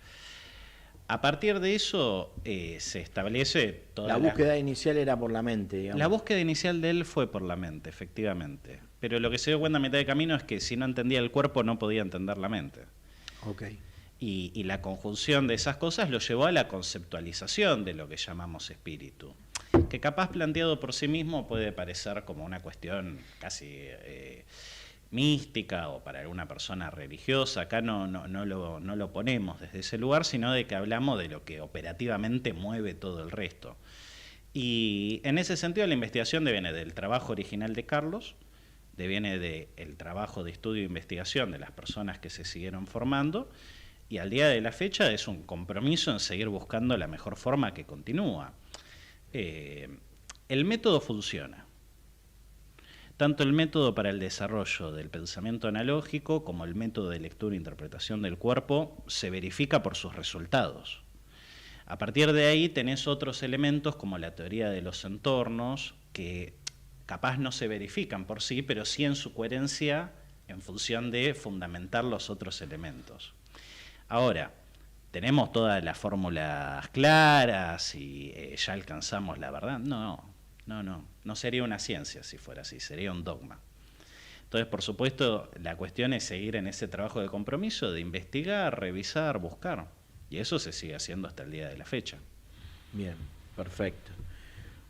A partir de eso se establece toda la búsqueda inicial era por la mente, digamos. La búsqueda inicial de él fue por la mente, efectivamente. Pero lo que se dio cuenta a mitad de camino es que si no entendía el cuerpo no podía entender la mente. Okay. Y la conjunción de esas cosas lo llevó a la conceptualización de lo que llamamos espíritu, que capaz planteado por sí mismo puede parecer como una cuestión casi mística o para alguna persona religiosa. Acá no lo ponemos desde ese lugar, sino de que hablamos de lo que operativamente mueve todo el resto. Y en ese sentido la investigación deviene del trabajo original de Carlos, deviene del trabajo de estudio e investigación de las personas que se siguieron formando, y al día de la fecha es un compromiso en seguir buscando la mejor forma que continúa. El método funciona. Tanto el método para el desarrollo del pensamiento analógico como el método de lectura e interpretación del cuerpo se verifica por sus resultados. A partir de ahí tenés otros elementos como la teoría de los entornos, que capaz no se verifican por sí, pero sí en su coherencia en función de fundamentar los otros elementos. Ahora, ¿tenemos todas las fórmulas claras y ya alcanzamos la verdad? No sería una ciencia si fuera así, sería un dogma. Entonces, por supuesto, la cuestión es seguir en ese trabajo de compromiso, de investigar, revisar, buscar. Y eso se sigue haciendo hasta el día de la fecha. Bien, perfecto.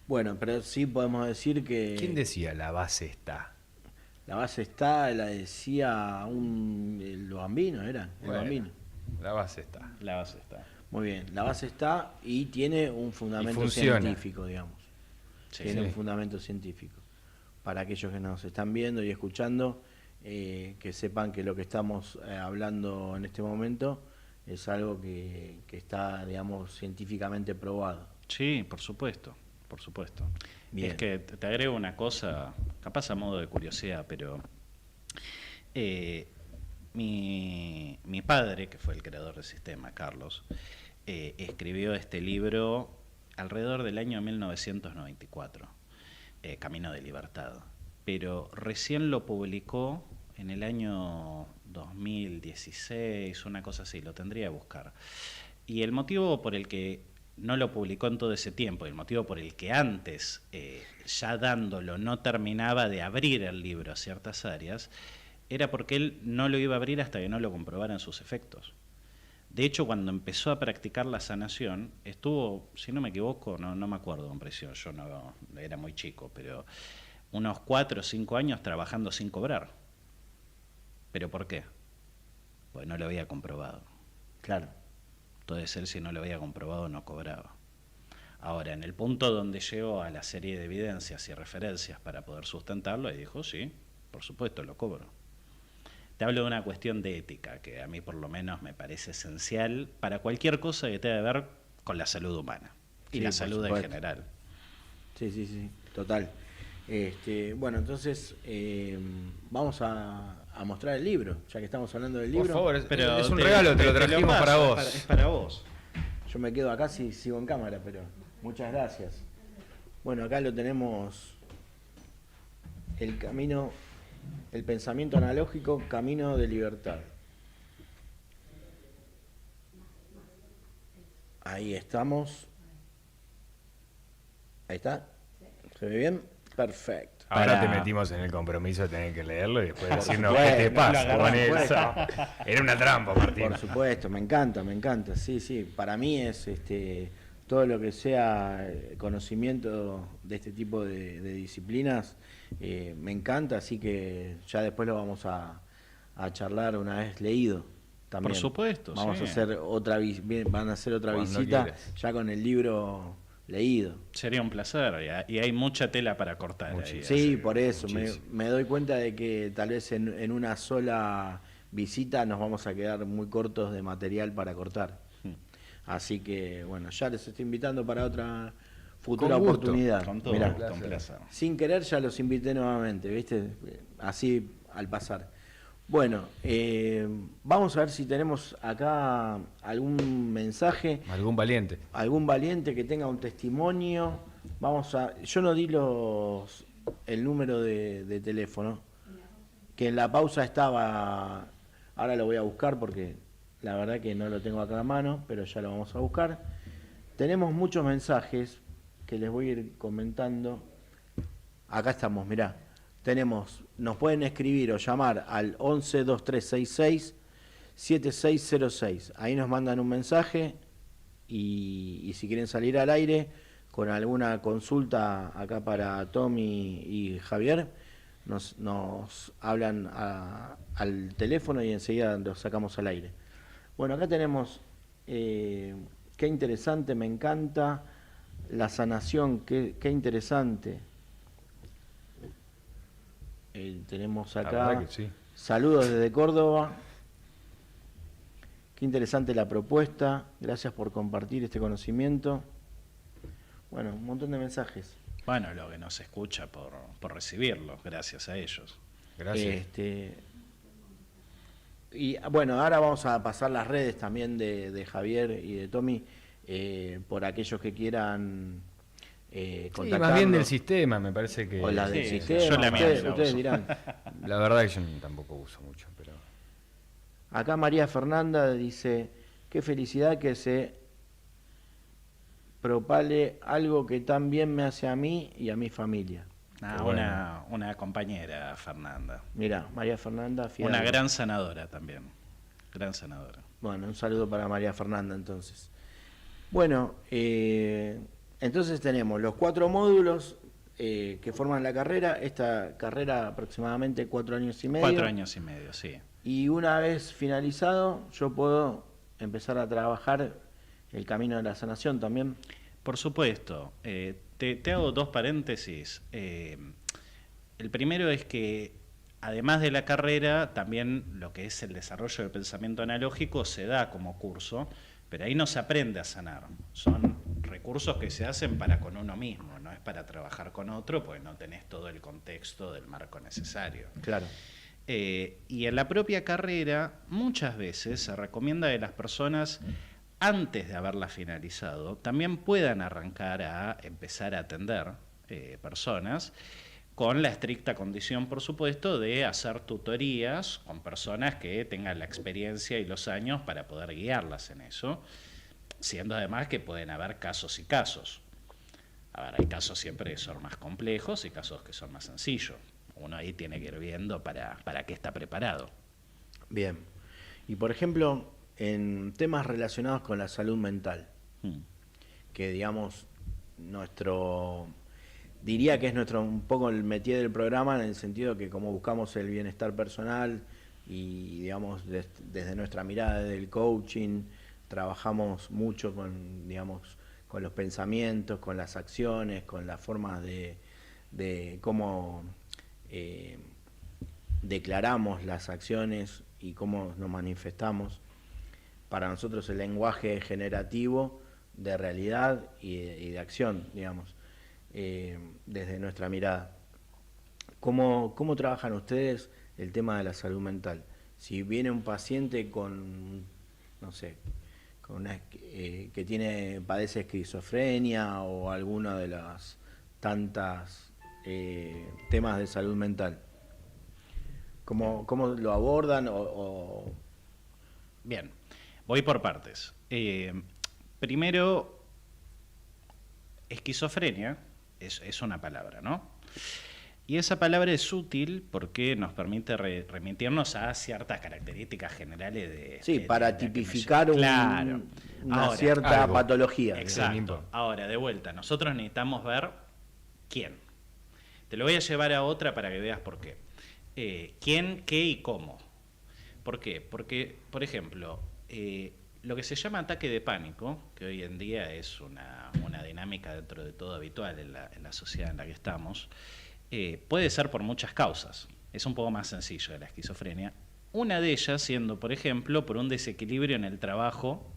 Bueno, pero sí podemos decir que... ¿Quién decía la base está? La base está, la decía los bambinos, ¿era? Bueno, bambino. La base está. La base está. Muy bien, la base está y tiene un fundamento científico, digamos. Sí, tiene un fundamento científico. Para aquellos que nos están viendo y escuchando, que sepan que lo que estamos hablando en este momento es algo que está, digamos, científicamente probado. Sí, por supuesto, por supuesto. Bien. Es que te agrego una cosa, capaz a modo de curiosidad, pero mi padre, que fue el creador del sistema, Carlos, escribió este libro alrededor del año 1994, Camino de Libertad, pero recién lo publicó en el año 2016, una cosa así, lo tendría que buscar. Y el motivo por el que no lo publicó en todo ese tiempo, y el motivo por el que antes, ya dándolo, no terminaba de abrir el libro a ciertas áreas, era porque él no lo iba a abrir hasta que no lo comprobaran sus efectos. De hecho, cuando empezó a practicar la sanación, estuvo, si no me equivoco, no me acuerdo con precisión, yo no era muy chico, pero unos 4 o 5 años trabajando sin cobrar. ¿Pero por qué? Pues no lo había comprobado. Claro. Entonces él, si no lo había comprobado, no cobraba. Ahora, en el punto donde llegó a la serie de evidencias y referencias para poder sustentarlo, y dijo, sí, por supuesto, lo cobro. Te hablo de una cuestión de ética, que a mí por lo menos me parece esencial para cualquier cosa que tenga que ver con la salud humana y Sí, la por salud en supuesto. general. Sí, total. Bueno, entonces vamos a mostrar el libro, ya que estamos hablando del libro. Por favor, Pero es un regalo, te lo trajimos paso, para vos. Es para vos. Yo me quedo acá si sigo en cámara, pero muchas gracias. Bueno, acá lo tenemos, el camino, el pensamiento analógico, camino de libertad. Ahí estamos. Ahí está. ¿Se ve bien? Perfecto. Ahora Para- te metimos en el compromiso de tener que leerlo y después Por decirnos supuesto, qué te no pasa lo con agarramos. eso. Era una trampa, Martín. Por supuesto, me encanta, sí. Para mí es todo lo que sea conocimiento de este tipo de disciplinas, me encanta, así que ya después lo vamos a charlar una vez leído también. Por supuesto, Vamos sí. a hacer van a hacer otra Cuando visita quieras. ya con el libro leído. Sería un placer, y hay mucha tela para cortar. Ahí, Muchísimo. Sí, así por eso, muchísimo. me doy cuenta de que tal vez en una sola visita nos vamos a quedar muy cortos de material para cortar. Hmm. Así que, bueno, ya les estoy invitando para otra futura Con gusto. oportunidad. Con todo Mirá, gusto, un placer. sin querer ya los invité nuevamente, ¿viste? Así al pasar. Bueno, vamos a ver si tenemos acá algún mensaje, Algún valiente. algún valiente que tenga un testimonio. Yo no di el número de teléfono, que en la pausa estaba, ahora lo voy a buscar porque la verdad que no lo tengo acá a mano, pero ya lo vamos a buscar. Tenemos muchos mensajes que les voy a ir comentando. Acá estamos, mirá. Nos pueden escribir o llamar al 11 2366 7606. Ahí nos mandan un mensaje y si quieren salir al aire con alguna consulta acá para Tommy y Javier, nos hablan al teléfono y enseguida los sacamos al aire. Bueno, acá tenemos, qué interesante, me encanta la sanación, qué interesante. Tenemos La acá verdad que sí. saludos desde Córdoba. Qué interesante la propuesta. Gracias por compartir este conocimiento. Bueno, un montón de mensajes. Bueno, lo que nos escucha por recibirlos, gracias a ellos. Gracias. Y bueno, ahora vamos a pasar las redes también de Javier y de Tommy, por aquellos que quieran Sí, contactarnos. más bien del sistema, me parece que. O la del Sí, sistema, yo la mía ustedes, la ustedes uso. dirán. La verdad que yo tampoco uso mucho, pero. Acá María Fernanda dice, qué felicidad que se propale algo que tan bien me hace a mí y a mi familia. Ah, Bueno. una compañera, Fernanda. Mira, María Fernanda Fidalgo. Una gran sanadora también. Gran sanadora. Bueno, un saludo para María Fernanda entonces. Bueno, entonces tenemos los 4 módulos que forman la carrera. Esta carrera aproximadamente 4 años y medio. 4 años y medio, sí. Y una vez finalizado, yo puedo empezar a trabajar el camino de la sanación también. Por supuesto. Te hago 2 paréntesis. El primero es que además de la carrera, también lo que es el desarrollo del pensamiento analógico se da como curso, pero ahí no se aprende a sanar. Son recursos que se hacen para con uno mismo, no es para trabajar con otro, pues no tenés todo el contexto del marco necesario. Claro. Y en la propia carrera, muchas veces se recomienda que las personas, antes de haberla finalizado, también puedan arrancar a empezar a atender personas, con la estricta condición, por supuesto, de hacer tutorías con personas que tengan la experiencia y los años para poder guiarlas en eso, siendo además que pueden haber casos y casos. A ver, hay casos siempre que son más complejos y casos que son más sencillos. Uno ahí tiene que ir viendo para qué está preparado. Bien. Y por ejemplo, en temas relacionados con la salud mental, que digamos, diría que es un poco el métier del programa, en el sentido que como buscamos el bienestar personal y digamos desde nuestra mirada del coaching, trabajamos mucho con, digamos, con los pensamientos, con las acciones, con las formas de cómo declaramos las acciones y cómo nos manifestamos. Para nosotros el lenguaje es generativo de realidad y de acción, digamos, desde nuestra mirada. ¿Cómo trabajan ustedes el tema de la salud mental? Si viene un paciente con, no sé, que padece esquizofrenia o alguna de las tantas temas de salud mental, ¿cómo lo abordan? Bien, voy por partes. Primero, esquizofrenia es una palabra, ¿no? Y esa palabra es útil porque nos permite remitirnos a ciertas características generales de... Sí, para tipificar claro. Una cierta algo. patología. Exacto. Ahora, de vuelta, nosotros necesitamos ver quién. Te lo voy a llevar a otra para que veas por qué. ¿Quién, qué y cómo? ¿Por qué? Porque, por ejemplo, lo que se llama ataque de pánico, que hoy en día es una dinámica dentro de todo habitual en la sociedad en la que estamos, puede ser por muchas causas. Es un poco más sencillo de la esquizofrenia. Una de ellas siendo, por ejemplo, por un desequilibrio en el trabajo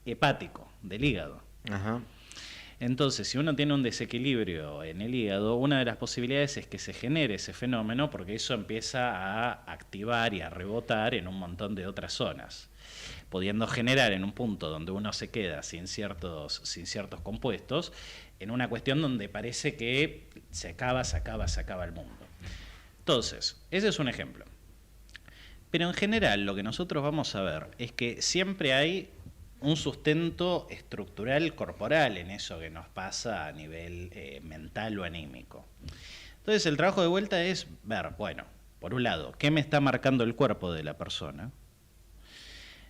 hepático del hígado. Ajá. Entonces, si uno tiene un desequilibrio en el hígado, una de las posibilidades es que se genere ese fenómeno porque eso empieza a activar y a rebotar en un montón de otras zonas, pudiendo generar en un punto donde uno se queda sin ciertos compuestos, en una cuestión donde parece que se acaba el mundo. Entonces, ese es un ejemplo. Pero en general lo que nosotros vamos a ver es que siempre hay un sustento estructural corporal en eso que nos pasa a nivel mental o anímico. Entonces el trabajo de vuelta es ver, bueno, por un lado, ¿qué me está marcando el cuerpo de la persona?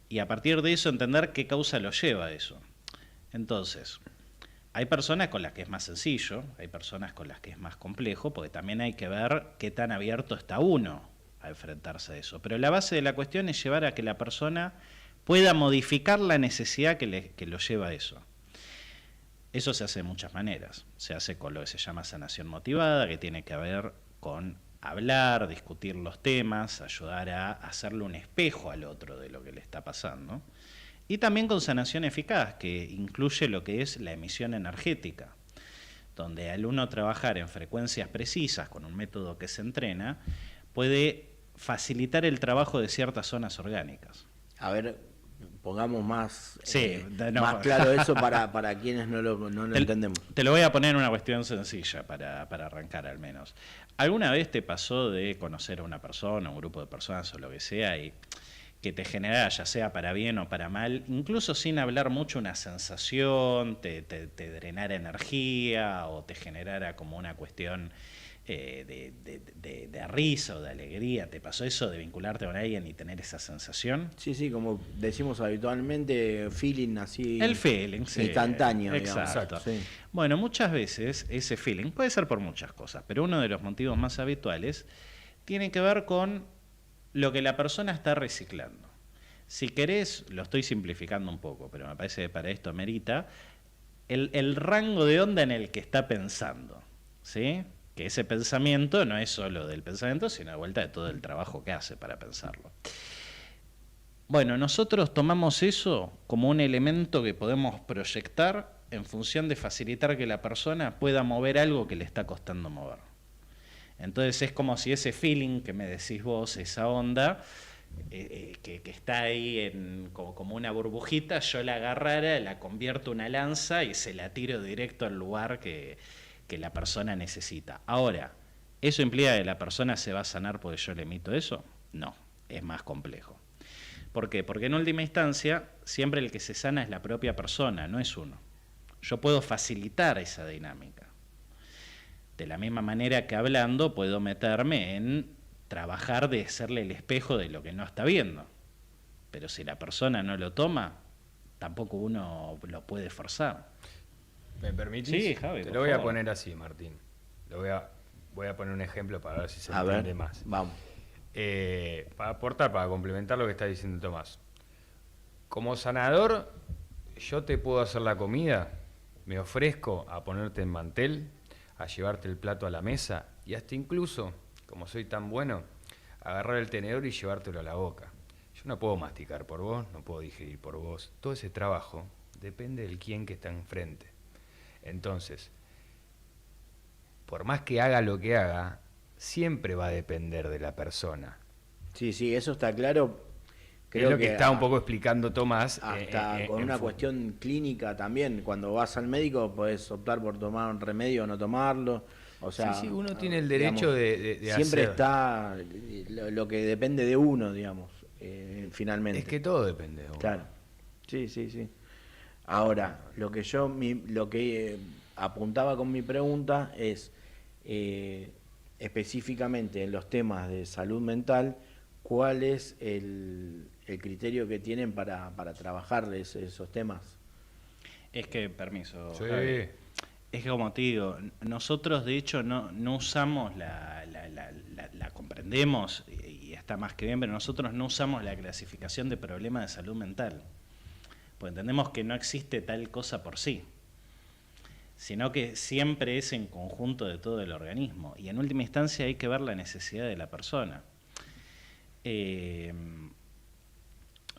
Y a partir de eso entender qué causa lo lleva a eso. Entonces, hay personas con las que es más sencillo, hay personas con las que es más complejo, porque también hay que ver qué tan abierto está uno a enfrentarse a eso. Pero la base de la cuestión es llevar a que la persona pueda modificar la necesidad que lo lleva a eso. Eso se hace de muchas maneras. Se hace con lo que se llama sanación motivada, que tiene que ver con hablar, discutir los temas, ayudar a hacerle un espejo al otro de lo que le está pasando. Y también con sanación eficaz, que incluye lo que es la emisión energética, donde al uno trabajar en frecuencias precisas con un método que se entrena, puede facilitar el trabajo de ciertas zonas orgánicas. A ver, pongamos más, Sí, más claro eso para quienes no lo entendemos. Te lo voy a poner en una cuestión sencilla para arrancar al menos. ¿Alguna vez te pasó de conocer a una persona, un grupo de personas o lo que sea, y que te generara, ya sea para bien o para mal, incluso sin hablar mucho, una sensación, te drenara energía o te generara como una cuestión de risa o de alegría? ¿Te pasó eso de vincularte con alguien y tener esa sensación? Sí, como decimos habitualmente, feeling así. El feeling, sí. Instantáneo, exacto. Digamos. Sí. Bueno, muchas veces ese feeling puede ser por muchas cosas, pero uno de los motivos más habituales tiene que ver con lo que la persona está reciclando. Si querés, lo estoy simplificando un poco, pero me parece que para esto merita el rango de onda en el que está pensando, ¿sí? que ese pensamiento no es solo del pensamiento, sino de vuelta de todo el trabajo que hace para pensarlo. Bueno, nosotros tomamos eso como un elemento que podemos proyectar en función de facilitar que la persona pueda mover algo que le está costando mover. Entonces es como si ese feeling que me decís vos, esa onda, que está ahí como una burbujita, yo la agarrara, la convierto en una lanza y se la tiro directo al lugar que la persona necesita. Ahora, ¿eso implica que la persona se va a sanar porque yo le emito eso? No, es más complejo. ¿Por qué? Porque en última instancia, siempre el que se sana es la propia persona, no es uno. Yo puedo facilitar esa dinámica. De la misma manera que hablando, puedo meterme en trabajar de serle el espejo de lo que no está viendo. Pero si la persona no lo toma, tampoco uno lo puede forzar. ¿Me permitís? Sí, Javi, Te lo voy a poner así, Martín. Voy a poner un ejemplo para ver si se entiende más. Vamos. Para aportar, para complementar lo que está diciendo Tomás. Como sanador, yo te puedo hacer la comida, me ofrezco a ponerte en mantel, a llevarte el plato a la mesa y hasta incluso, como soy tan bueno, agarrar el tenedor y llevártelo a la boca. Yo no puedo masticar por vos, no puedo digerir por vos. Todo ese trabajo depende del quién que está enfrente. Entonces, por más que haga lo que haga, siempre va a depender de la persona. Sí, eso está claro. Creo es lo que está un poco explicando Tomás. Hasta con una cuestión clínica también. Cuando vas al médico podés optar por tomar un remedio o no tomarlo. O sea, sí, uno tiene el derecho de siempre hacer. Está lo que depende de uno, digamos, finalmente. Es que todo depende de uno. Claro. Sí. Ahora, lo que apuntaba con mi pregunta es específicamente en los temas de salud mental, ¿cuál es el criterio que tienen para trabajarles esos temas? Es que, permiso, Sí. Javi, es que como te digo, nosotros de hecho no usamos la comprendemos y está más que bien, pero nosotros no usamos la clasificación de problema de salud mental, pues entendemos que no existe tal cosa por sí, sino que siempre es en conjunto de todo el organismo, y en última instancia hay que ver la necesidad de la persona.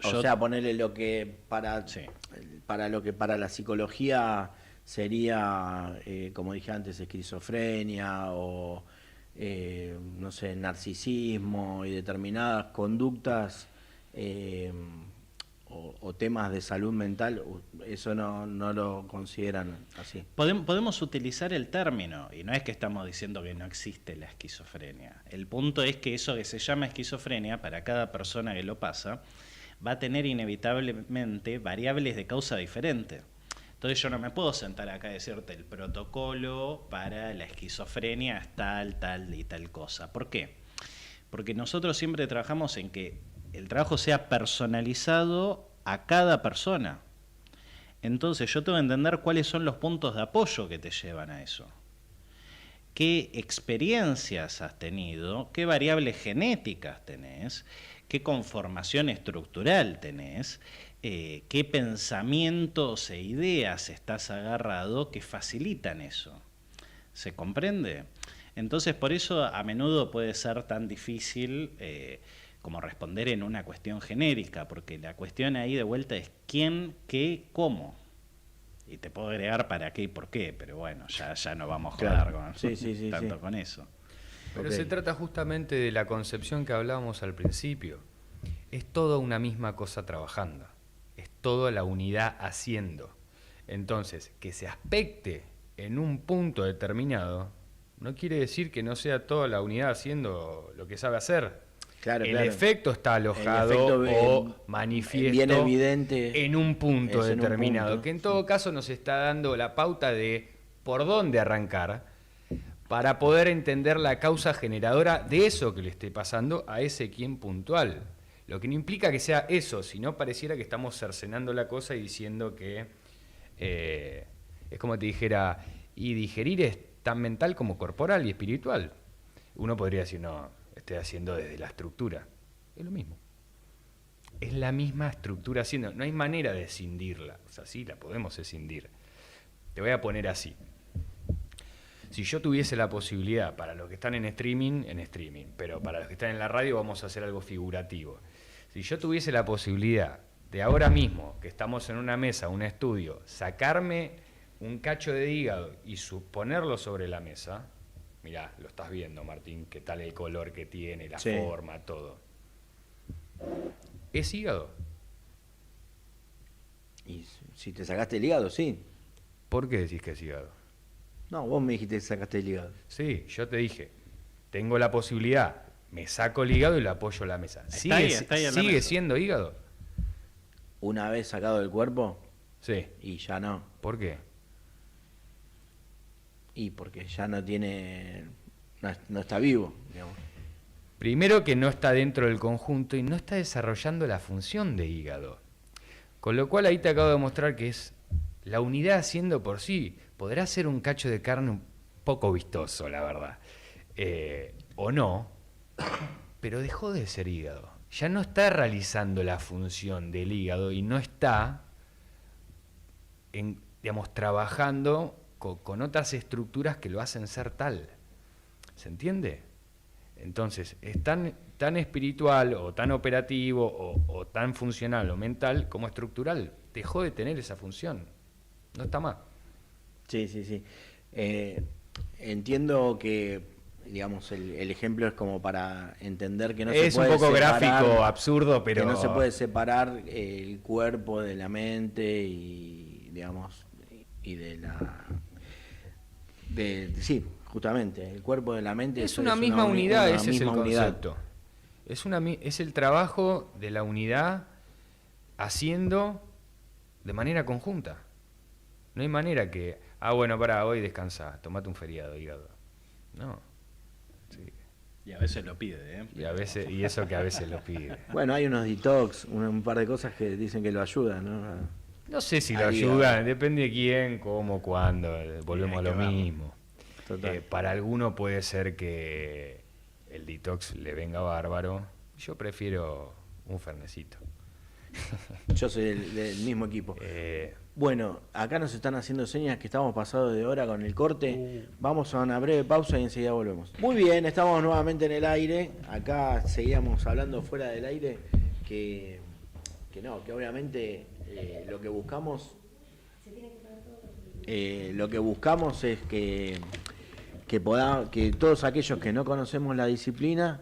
O sea, ponerle lo que para la psicología sería, como dije antes, esquizofrenia o no sé, narcisismo y determinadas conductas o temas de salud mental, eso no lo consideran así. Podemos utilizar el término, y no es que estamos diciendo que no existe la esquizofrenia. El punto es que eso que se llama esquizofrenia, para cada persona que lo pasa, va a tener inevitablemente variables de causa diferente. Entonces yo no me puedo sentar acá y decirte el protocolo para la esquizofrenia es tal y tal cosa. ¿Por qué? Porque nosotros siempre trabajamos en que el trabajo sea personalizado a cada persona. Entonces yo tengo que entender cuáles son los puntos de apoyo que te llevan a eso. ¿Qué experiencias has tenido? ¿Qué variables genéticas tenés? ¿Qué conformación estructural tenés? ¿Qué pensamientos e ideas estás agarrado que facilitan eso? ¿Se comprende? Entonces por eso a menudo puede ser tan difícil como responder en una cuestión genérica, porque la cuestión ahí de vuelta es quién, qué, cómo. Y te puedo agregar para qué y por qué, pero bueno, ya no vamos a jugar tanto con eso. Pero se trata justamente de la concepción que hablábamos al principio. Es toda una misma cosa trabajando. Es toda la unidad haciendo. Entonces, que se aspecte en un punto determinado, no quiere decir que no sea toda la unidad haciendo lo que sabe hacer. Claro, el efecto está alojado o manifiesto bien evidente en un punto determinado, punto, que en todo caso nos está dando la pauta de por dónde arrancar para poder entender la causa generadora de eso que le esté pasando a ese quien puntual. Lo que no implica que sea eso, sino pareciera que estamos cercenando la cosa y diciendo que es como te dijera, y digerir es tan mental como corporal y espiritual. Uno podría decir, no, estoy haciendo desde la estructura. Es lo mismo. Es la misma estructura haciendo. No hay manera de escindirla. O sea, sí, la podemos escindir. Te voy a poner así. Si yo tuviese la posibilidad, para los que están en streaming, pero para los que están en la radio vamos a hacer algo figurativo. Si yo tuviese la posibilidad de ahora mismo, que estamos en una mesa, un estudio, sacarme un cacho de hígado y ponerlo sobre la mesa, mirá, lo estás viendo, Martín, qué tal el color que tiene, la forma, todo. ¿Es hígado? Y si te sacaste el hígado, sí. ¿Por qué decís que es hígado? No, vos me dijiste que sacaste el hígado. Sí, yo te dije, tengo la posibilidad, me saco el hígado y lo apoyo en la mesa. Está ahí en la ¿Sigue mesa. siendo hígado? Una vez sacado del cuerpo, Sí. y ya no. ¿Por qué? Y porque ya no tiene... No está vivo, digamos. Primero que no está dentro del conjunto y no está desarrollando la función de hígado. Con lo cual ahí te acabo de mostrar que es la unidad haciendo por sí. Podrá ser un cacho de carne un poco vistoso, la verdad. O no, pero dejó de ser hígado. Ya no está realizando la función del hígado y no está, digamos, trabajando con otras estructuras que lo hacen ser tal. ¿Se entiende? Entonces, es tan espiritual o tan operativo o tan funcional o mental como estructural. Dejó de tener esa función. No está más. Sí. Entiendo que, digamos, el ejemplo es como para entender que no se Es puede un poco separar, gráfico, absurdo, pero... que no se puede separar el cuerpo de la mente y, digamos, y de la... sí, justamente, el cuerpo de la mente Es una misma unidad, una ese es el misma unidad. concepto. Es el trabajo de la unidad haciendo de manera conjunta. No hay manera que, bueno, hoy descansa, tomate un feriado, hígado. No. Sí. Y a veces lo pide, ¿eh? Y eso que a veces lo pide. Bueno, hay unos detox, un par de cosas que dicen que lo ayudan, ¿no? No sé si lo Al hígado. ayuda, depende de quién, cómo, cuándo, volvemos a Hay lo que verlo. mismo. Total. Para alguno puede ser que el detox le venga bárbaro. Yo prefiero un fernecito. Yo soy del mismo equipo. Bueno, acá nos están haciendo señas que estamos pasados de hora con el corte. Vamos a una breve pausa y enseguida volvemos. Muy bien, estamos nuevamente en el aire. Acá seguíamos hablando fuera del aire que obviamente lo que buscamos es que todos aquellos que no conocemos la disciplina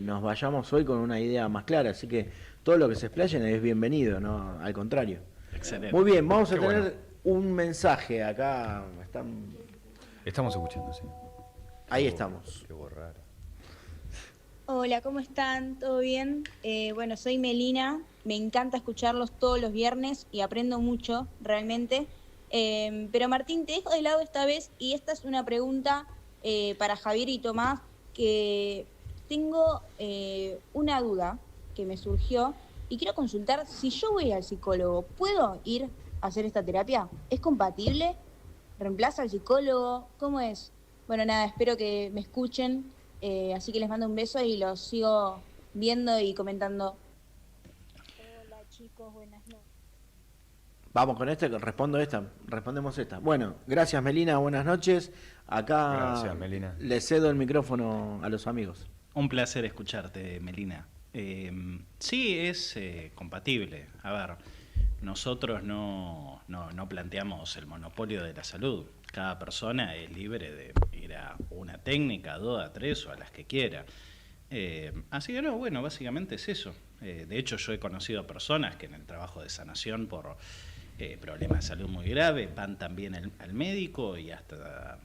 nos vayamos hoy con una idea más clara. Así que todo lo que se explayen es bienvenido, ¿no? Al contrario. Excelente. Muy bien, vamos a Qué tener bueno. un mensaje acá. Estamos escuchando, sí. Ahí estamos. Qué borrar. Hola, ¿cómo están? ¿Todo bien? Bueno, soy Melina, me encanta escucharlos todos los viernes y aprendo mucho, realmente. Pero Martín, te dejo de lado esta vez y esta es una pregunta para Javier y Tomás, que tengo una duda que me surgió y quiero consultar si yo voy al psicólogo, ¿puedo ir a hacer esta terapia? ¿Es compatible? ¿Reemplaza al psicólogo? ¿Cómo es? Bueno, nada, espero que me escuchen. Así que les mando un beso y los sigo viendo y comentando. Hola chicos, buenas noches. Vamos con respondemos esta. Bueno, gracias Melina, buenas noches. Acá Gracias, Melina. le cedo el micrófono a los amigos. Un placer escucharte, Melina. Sí, es compatible. A ver, nosotros no planteamos el monopolio de la salud. Cada persona es libre de ir a una técnica, a 2, a 3 o a las que quiera. Así que bueno, básicamente es eso. De hecho, yo he conocido personas que en el trabajo de sanación por problemas de salud muy graves van también al médico y hasta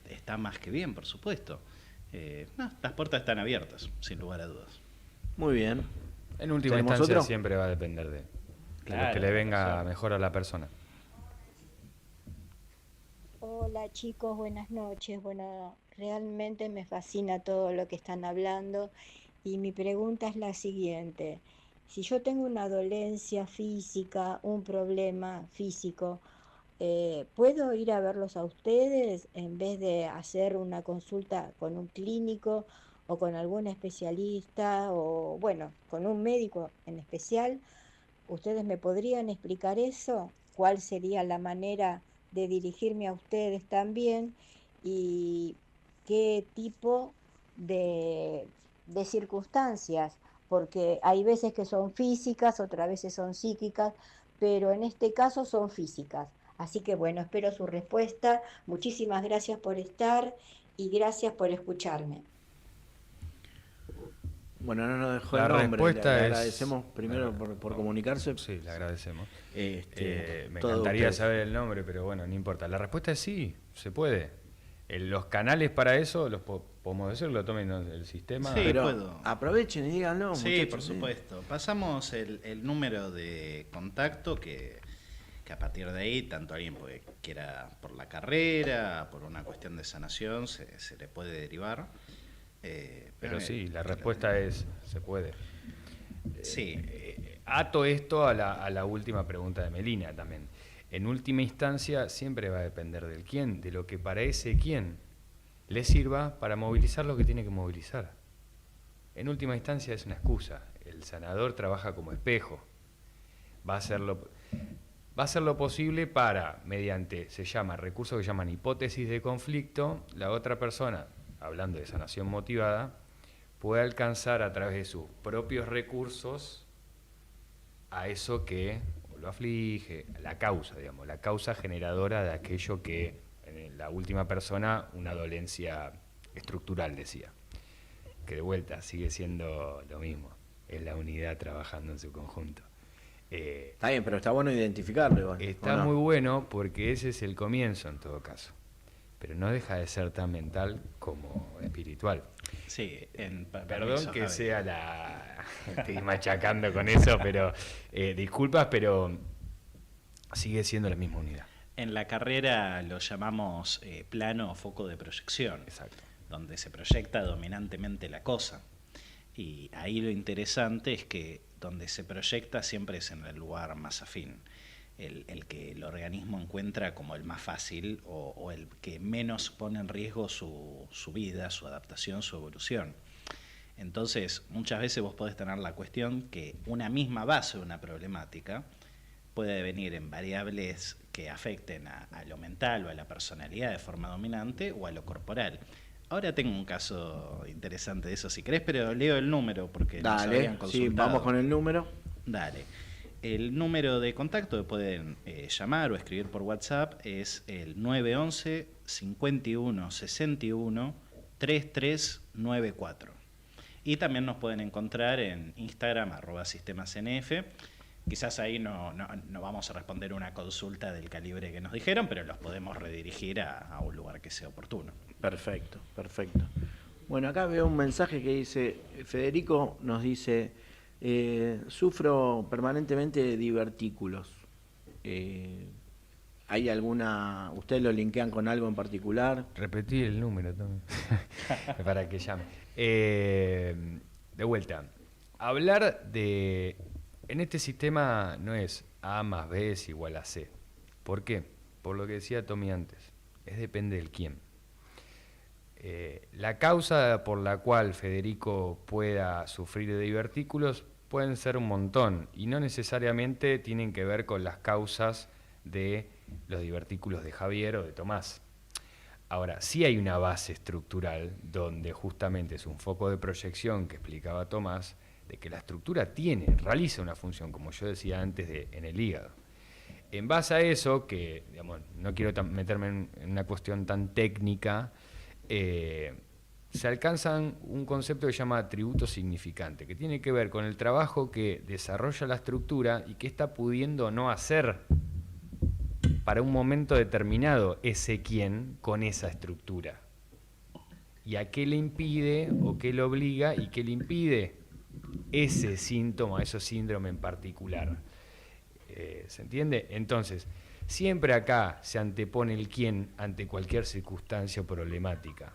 está más que bien, por supuesto. Las puertas están abiertas, sin lugar a dudas. Muy bien. En última ¿Tenemos instancia otro? siempre va a depender de Claro, lo que le venga claro. mejor a la persona. Hola chicos, buenas noches. Bueno, realmente me fascina todo lo que están hablando y mi pregunta es la siguiente. Si yo tengo una dolencia física, un problema físico, ¿puedo ir a verlos a ustedes en vez de hacer una consulta con un clínico o con algún especialista o, bueno, con un médico en especial? ¿Ustedes me podrían explicar eso? ¿Cuál sería la manera de dirigirme a ustedes también? y qué tipo de circunstancias, porque hay veces que son físicas, otras veces son psíquicas, pero en este caso son físicas. Así que bueno, espero su respuesta. Muchísimas gracias por estar y gracias por escucharme. Bueno, no nos dejó La el nombre. Le respuesta es... agradecemos primero por comunicarse. Sí, le agradecemos. Me todo encantaría ustedes. saber el nombre, pero bueno, no importa. La respuesta es sí, se puede. Los canales para eso, los podemos decir, lo tomen el sistema. Sí, Pero puedo. aprovechen y díganlo, Sí, muchachos, por supuesto. Pasamos el número de contacto que a partir de ahí, tanto alguien quiera por la carrera, por una cuestión de sanación, se le puede derivar. Pero sí, la respuesta es, se puede. Sí. Ato esto a la última pregunta de Melina también. En última instancia siempre va a depender del quién, de lo que para ese quién le sirva para movilizar lo que tiene que movilizar. En última instancia es una excusa. El sanador trabaja como espejo. Va a hacer lo posible para, mediante, se llama, recursos que llaman hipótesis de conflicto, la otra persona, hablando de sanación motivada, puede alcanzar a través de sus propios recursos a eso que lo aflige, la causa, digamos, la causa generadora de aquello que en la última persona una dolencia estructural decía. Que de vuelta sigue siendo lo mismo, es la unidad trabajando en su conjunto. Está bien, pero está bueno identificarlo igual. Está ¿o no? muy bueno porque ese es el comienzo en todo caso, pero no deja de ser tan mental como espiritual. Sí, Perdón permiso, que Javi. sea estoy machacando con eso, pero disculpas, pero sigue siendo la misma unidad. En la carrera lo llamamos plano o foco de proyección, Exacto. donde se proyecta dominantemente la cosa. Y ahí lo interesante es que donde se proyecta siempre es en el lugar más afín, el que el organismo encuentra como el más fácil o el que menos pone en riesgo su vida, su adaptación, su evolución. Entonces, muchas veces vos podés tener la cuestión que una misma base de una problemática puede venir en variables que afecten a lo mental o a la personalidad de forma dominante o a lo corporal. Ahora tengo un caso interesante de eso si querés, pero leo el número porque nos habían Dale, consultado. sí, vamos con el número. Dale. El número de contacto que pueden llamar o escribir por WhatsApp es el 911 51 61 3394. Y también nos pueden encontrar en Instagram, @sistemasnf. Quizás ahí no vamos a responder una consulta del calibre que nos dijeron, pero los podemos redirigir a un lugar que sea oportuno. Perfecto, perfecto. Bueno, acá veo un mensaje que dice, Federico nos dice, sufro permanentemente de divertículos. ¿Hay alguna, ustedes lo linkean con algo en particular? Repetí el número también, para que llame. De vuelta, hablar de... En este sistema no es A más B es igual a C. ¿Por qué? Por lo que decía Tommy antes, depende del quién. La causa por la cual Federico pueda sufrir de divertículos pueden ser un montón y no necesariamente tienen que ver con las causas de los divertículos de Javier o de Tomás. Ahora, sí hay una base estructural donde justamente es un foco de proyección que explicaba Tomás, de que la estructura realiza una función, como yo decía antes, en el hígado. En base a eso, que digamos, no quiero meterme en una cuestión tan técnica, se alcanzan un concepto que se llama atributo significante, que tiene que ver con el trabajo que desarrolla la estructura y que está pudiendo no hacer para un momento determinado ese quién con esa estructura. ¿Y a qué le impide o qué le obliga y qué le impide ese síntoma, ese síndrome en particular? ¿Se entiende? Entonces, siempre acá se antepone el quién ante cualquier circunstancia o problemática.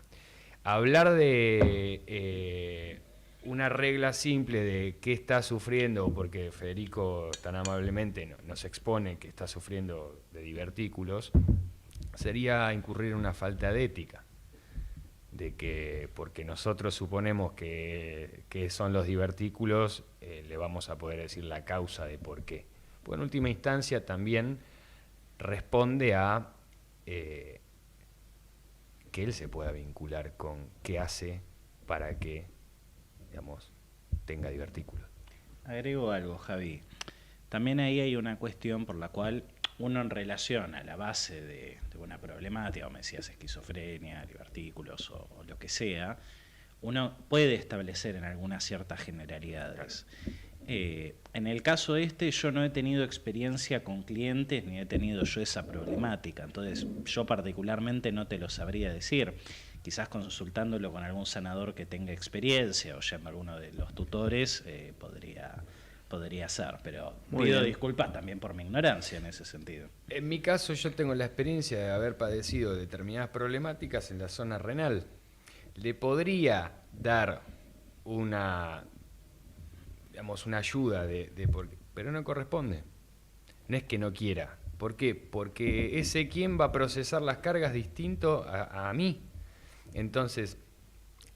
Hablar de una regla simple de qué está sufriendo, porque Federico tan amablemente nos expone que está sufriendo de divertículos, sería incurrir en una falta de ética. De que porque nosotros suponemos que son los divertículos, le vamos a poder decir la causa de por qué. Porque en última instancia también responde a que él se pueda vincular con qué hace para que, digamos, tenga divertículos. Agrego algo, Javi. También ahí hay una cuestión por la cual uno en relación a la base de una problemática, como decías, esquizofrenia, divertículos o lo que sea, uno puede establecer en algunas ciertas generalidades. En el caso yo no he tenido experiencia con clientes ni he tenido yo esa problemática, entonces yo particularmente no te lo sabría decir. Quizás consultándolo con algún sanador que tenga experiencia o yendo a alguno de los tutores podría ser, pero pido disculpas también por mi ignorancia en ese sentido. En mi caso yo tengo la experiencia de haber padecido determinadas problemáticas en la zona renal. Le podría dar una ayuda, pero no corresponde. No es que no quiera. ¿Por qué? Porque ese quien va a procesar las cargas distinto a mí. Entonces,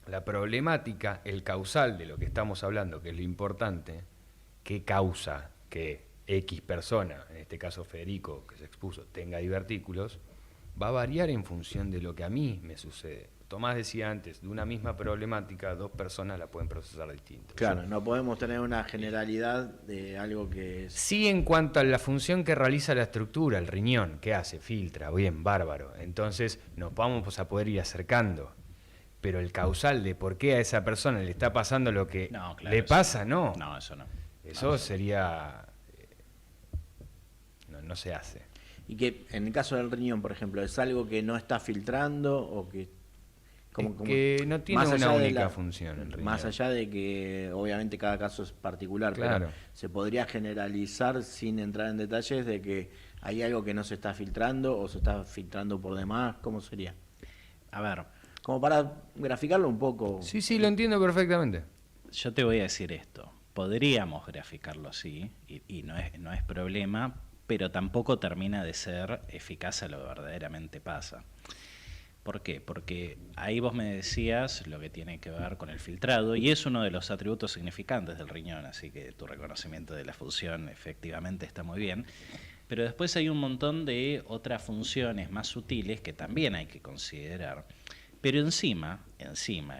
la problemática, el causal de lo que estamos hablando, que es lo importante, ¿qué causa que X persona, en este caso Federico, que se expuso, tenga divertículos? Va a variar en función de lo que a mí me sucede. Tomás decía antes, de una misma problemática, 2 personas la pueden procesar distinto. Claro, no podemos tener una generalidad de algo que es... Sí, en cuanto a la función que realiza la estructura, el riñón, ¿qué hace? Filtra, bien, bárbaro. Entonces nos vamos a poder ir acercando. Pero el causal de por qué a esa persona le está pasando lo que le pasa, no. No, eso no. Eso sería... no se hace. Y que en el caso del riñón, por ejemplo, ¿es algo que no está filtrando o que... que no tiene una única función el riñón. Más allá de que obviamente cada caso es particular, claro. Pero se podría generalizar sin entrar en detalles de que hay algo que no se está filtrando o se está filtrando por demás. ¿Cómo sería? A ver, como para graficarlo un poco. Sí, lo entiendo perfectamente. yo te voy a decir esto. Podríamos graficarlo así y no es problema, pero tampoco termina de ser eficaz a lo que verdaderamente pasa. ¿Por qué? Porque ahí vos me decías lo que tiene que ver con el filtrado y es uno de los atributos significantes del riñón, así que tu reconocimiento de la función efectivamente está muy bien. Pero después hay un montón de otras funciones más sutiles que también hay que considerar. Pero encima,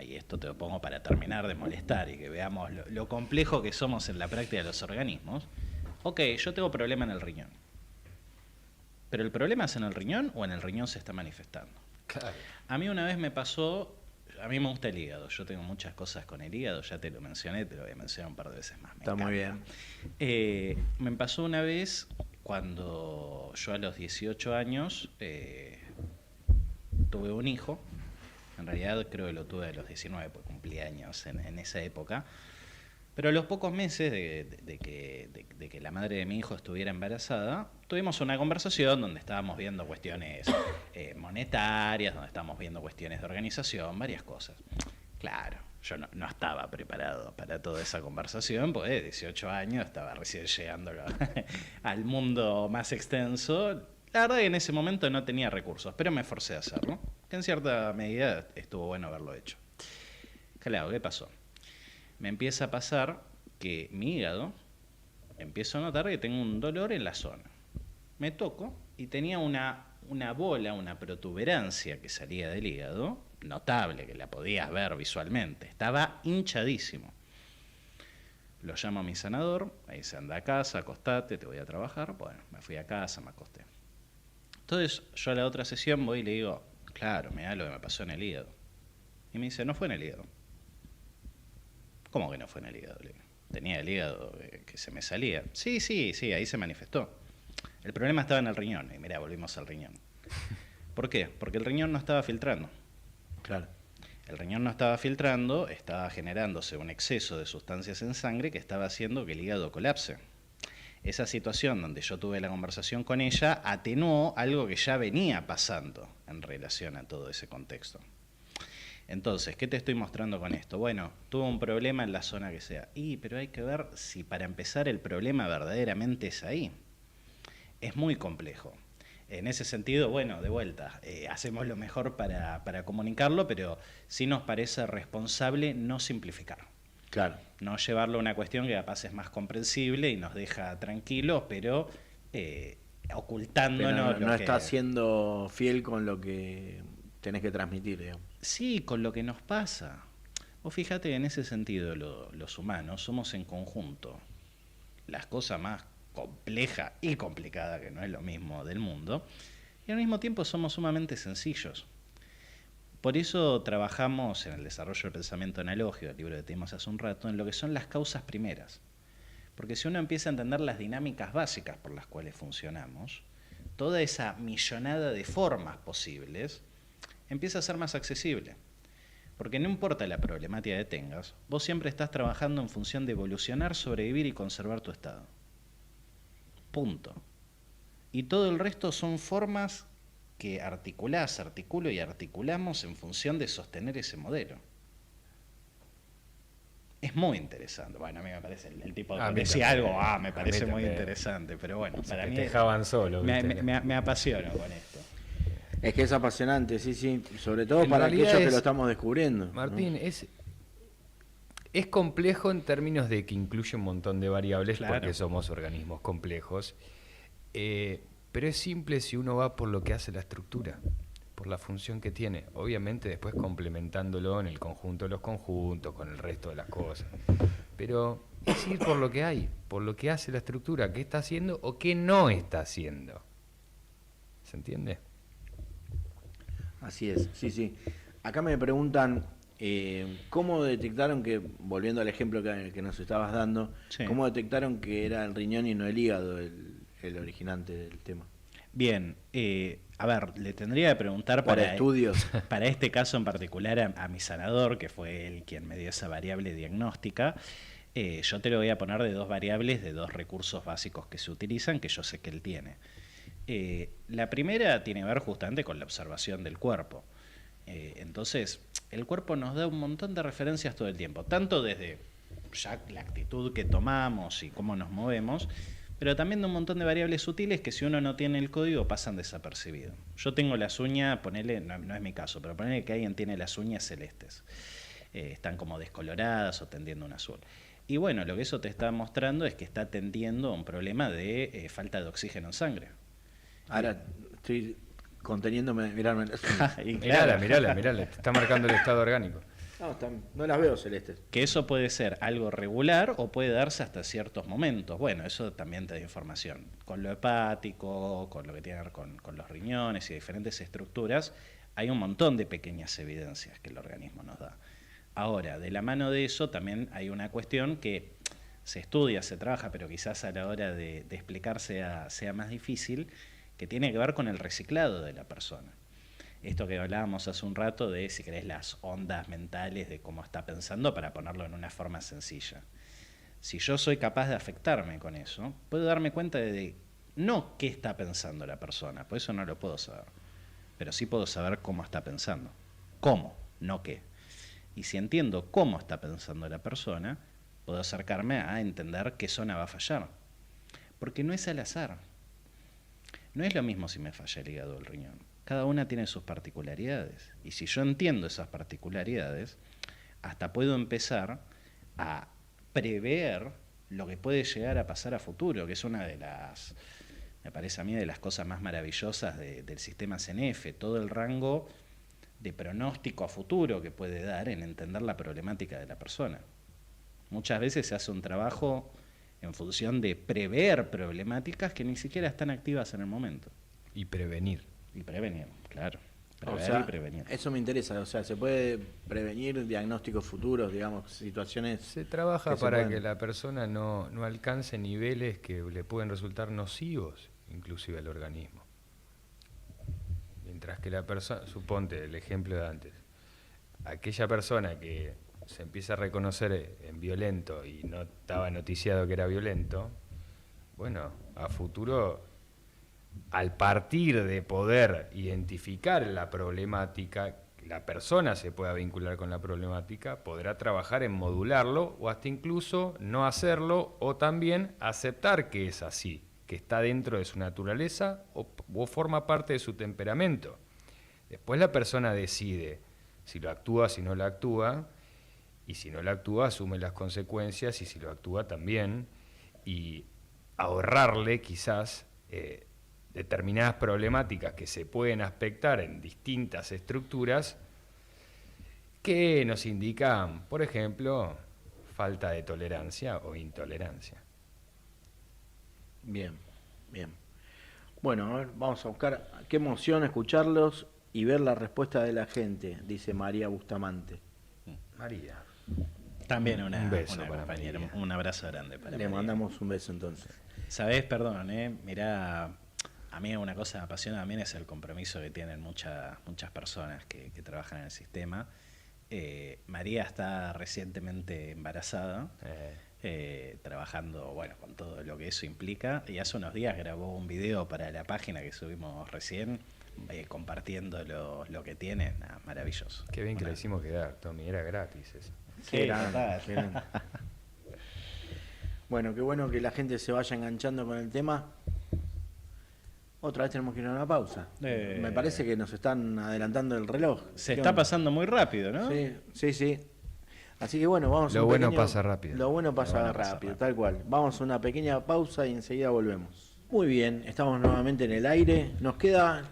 y esto te lo pongo para terminar de molestar y que veamos lo complejo que somos en la práctica de los organismos. Ok, yo tengo problema en el riñón. ¿Pero el problema es en el riñón o en el riñón se está manifestando? Claro. A mí una vez me pasó, a mí me gusta el hígado, yo tengo muchas cosas con el hígado, ya te lo mencioné, te lo voy a mencionar un par de veces más. Está muy bien. Me pasó una vez cuando yo a los 18 años tuve un hijo, en realidad creo que lo tuve a los 19, porque cumplí años en esa época, pero a los pocos meses de que la madre de mi hijo estuviera embarazada, tuvimos una conversación donde estábamos viendo cuestiones monetarias, donde estábamos viendo cuestiones de organización, varias cosas. Claro, yo no estaba preparado para toda esa conversación, porque de 18 años estaba recién llegando al mundo más extenso. La verdad que en ese momento no tenía recursos, pero me forcé a hacerlo, que en cierta medida estuvo bueno haberlo hecho. Claro, ¿qué pasó? Me empieza a pasar que mi hígado, empiezo a notar que tengo un dolor en la zona. Me toco y tenía una bola, una protuberancia que salía del hígado, notable, que la podías ver visualmente. Estaba hinchadísimo. Lo llamo a mi sanador, me dice, anda a casa, acostate, te voy a trabajar. Bueno, me fui a casa, me acosté. Entonces yo a la otra sesión voy y le digo, claro, mirá lo que me pasó en el hígado. Y me dice, no fue en el hígado. ¿Cómo que no fue en el hígado? Tenía el hígado que se me salía. Sí, ahí se manifestó. El problema estaba en el riñón. Y mirá, volvimos al riñón. ¿Por qué? Porque el riñón no estaba filtrando. Claro. El riñón no estaba filtrando, estaba generándose un exceso de sustancias en sangre que estaba haciendo que el hígado colapse. Esa situación donde yo tuve la conversación con ella atenuó algo que ya venía pasando en relación a todo ese contexto. Entonces, ¿qué te estoy mostrando con esto? Bueno, tuve un problema en la zona que sea. Pero hay que ver si para empezar el problema verdaderamente es ahí. Es muy complejo. En ese sentido, bueno, de vuelta, hacemos lo mejor para comunicarlo, pero sí nos parece responsable no simplificar. Claro. No llevarlo a una cuestión que capaz es más comprensible y nos deja tranquilos, pero ocultándonos pero no está siendo fiel con lo que tenés que transmitir, digamos. Sí, con lo que nos pasa. Vos fíjate, en ese sentido, los humanos somos en conjunto las cosas más complejas y complicadas, que no es lo mismo, del mundo, y al mismo tiempo somos sumamente sencillos. Por eso trabajamos en el desarrollo del pensamiento analógico, el libro que tenemos hace un rato, en lo que son las causas primeras. Porque si uno empieza a entender las dinámicas básicas por las cuales funcionamos, toda esa millonada de formas posibles empieza a ser más accesible. Porque no importa la problemática que tengas, vos siempre estás trabajando en función de evolucionar, sobrevivir y conservar tu estado. Punto. Y todo el resto son formas que articulo y articulamos en función de sostener ese modelo. Es muy interesante. Bueno, a mí me parece, el tipo que decía algo, me parece muy interesante, pero bueno, para mí dejaban solo. Me apasiono con esto. Es que es apasionante, sí, sobre todo para aquellos que lo estamos descubriendo. Martín, ¿no? Es complejo en términos de que incluye un montón de variables, claro, porque somos organismos complejos, pero es simple si uno va por lo que hace la estructura, por la función que tiene, obviamente después complementándolo en el conjunto de los conjuntos, con el resto de las cosas, pero es ir por lo que hay, por lo que hace la estructura, qué está haciendo o qué no está haciendo. ¿Se entiende? Así es, sí. Acá me preguntan cómo detectaron que, volviendo al ejemplo que nos estabas dando, sí, cómo detectaron que era el riñón y no el hígado el originante del tema. Bien, a ver, le tendría que preguntar para estudios. Para este caso en particular a mi sanador, que fue él quien me dio esa variable diagnóstica. Yo te lo voy a poner de dos variables, de dos recursos básicos que se utilizan, que yo sé que él tiene. La primera tiene que ver justamente con la observación del cuerpo. Entonces, el cuerpo nos da un montón de referencias todo el tiempo, tanto desde ya la actitud que tomamos y cómo nos movemos, pero también de un montón de variables sutiles que si uno no tiene el código pasan desapercibidos. Yo tengo las uñas, ponele, no es mi caso, pero ponele que alguien tiene las uñas celestes. Están como descoloradas o tendiendo un azul. Y bueno, lo que eso te está mostrando es que está tendiendo a un problema de falta de oxígeno en sangre. Ahora estoy conteniéndome, mirarme. Mirala, te está marcando el estado orgánico. No las veo celestes. Que eso puede ser algo regular o puede darse hasta ciertos momentos. Bueno, eso también te da información. Con lo hepático, con lo que tiene que ver con los riñones y diferentes estructuras, hay un montón de pequeñas evidencias que el organismo nos da. Ahora, de la mano de eso también hay una cuestión que se estudia, se trabaja, pero quizás a la hora de explicar sea más difícil, que tiene que ver con el reciclado de la persona. Esto que hablábamos hace un rato de, si querés, las ondas mentales de cómo está pensando, para ponerlo en una forma sencilla. Si yo soy capaz de afectarme con eso, puedo darme cuenta de no qué está pensando la persona, por eso no lo puedo saber, pero sí puedo saber cómo está pensando. ¿Cómo? No qué. Y si entiendo cómo está pensando la persona, puedo acercarme a entender qué zona va a fallar. Porque no es al azar. No es lo mismo si me falla el hígado o el riñón. Cada una tiene sus particularidades. Y si yo entiendo esas particularidades, hasta puedo empezar a prever lo que puede llegar a pasar a futuro, que es una de las, me parece a mí, de las cosas más maravillosas del sistema CNF, todo el rango de pronóstico a futuro que puede dar en entender la problemática de la persona. Muchas veces se hace un trabajo en función de prever problemáticas que ni siquiera están activas en el momento. Y prevenir. Y prevenir, claro. Y prevenir. Eso me interesa, se puede prevenir diagnósticos futuros, digamos, situaciones. Se trabaja para que la persona no alcance niveles que le pueden resultar nocivos, inclusive al organismo. Mientras que la persona, suponte el ejemplo de antes, aquella persona que se empieza a reconocer en violento y no estaba noticiado que era violento, bueno, a futuro, al partir de poder identificar la problemática, la persona se pueda vincular con la problemática, podrá trabajar en modularlo o hasta incluso no hacerlo, o también aceptar que es así, que está dentro de su naturaleza o forma parte de su temperamento. Después la persona decide si lo actúa, si no lo actúa, y si no lo actúa asume las consecuencias, y si lo actúa también, y ahorrarle quizás determinadas problemáticas que se pueden aspectar en distintas estructuras que nos indican, por ejemplo, falta de tolerancia o intolerancia. Bien, bien. Bueno, a ver, vamos a buscar. Qué emoción escucharlos y ver la respuesta de la gente, dice María Bustamante. María. También Un una beso para compañera, María. un abrazo grande para Le María. mandamos un beso entonces. ¿Sabés? Perdón, mirá, a mí una cosa que me apasiona también es el compromiso que tienen muchas personas que trabajan en el sistema. María está recientemente embarazada, trabajando, bueno, con todo lo que eso implica, y hace unos días grabó un video para la página que subimos recién, compartiendo lo que tiene. Nada, maravilloso. Qué bien que le hicimos quedar, Tommy, era gratis eso. Qué Sí, grande, total. qué grande. Bueno, qué bueno que la gente se vaya enganchando con el tema. Otra vez tenemos que ir a una pausa. Me parece que nos están adelantando el reloj. Se ¿Qué está onda? pasando muy rápido, ¿no? Sí, sí, sí. Así que bueno, vamos a Lo un bueno pequeño- pasa rápido. Lo bueno pasa Lo bueno pasa rápido, rápido. tal cual. Vamos a una pequeña pausa y enseguida volvemos. Muy bien, estamos nuevamente en el aire. Nos queda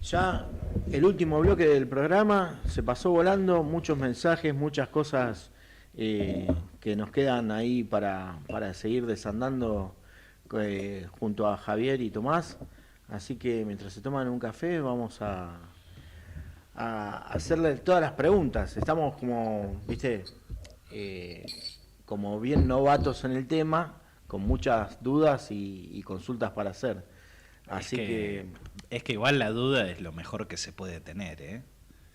ya el último bloque del programa. Se pasó volando, muchos mensajes, muchas cosas que nos quedan ahí para seguir desandando junto a Javier y Tomás. Así que mientras se toman un café vamos a hacerle todas las preguntas. Estamos como, viste, como bien novatos en el tema, con muchas dudas y consultas para hacer. Así Es que igual la duda es lo mejor que se puede tener, ¿eh?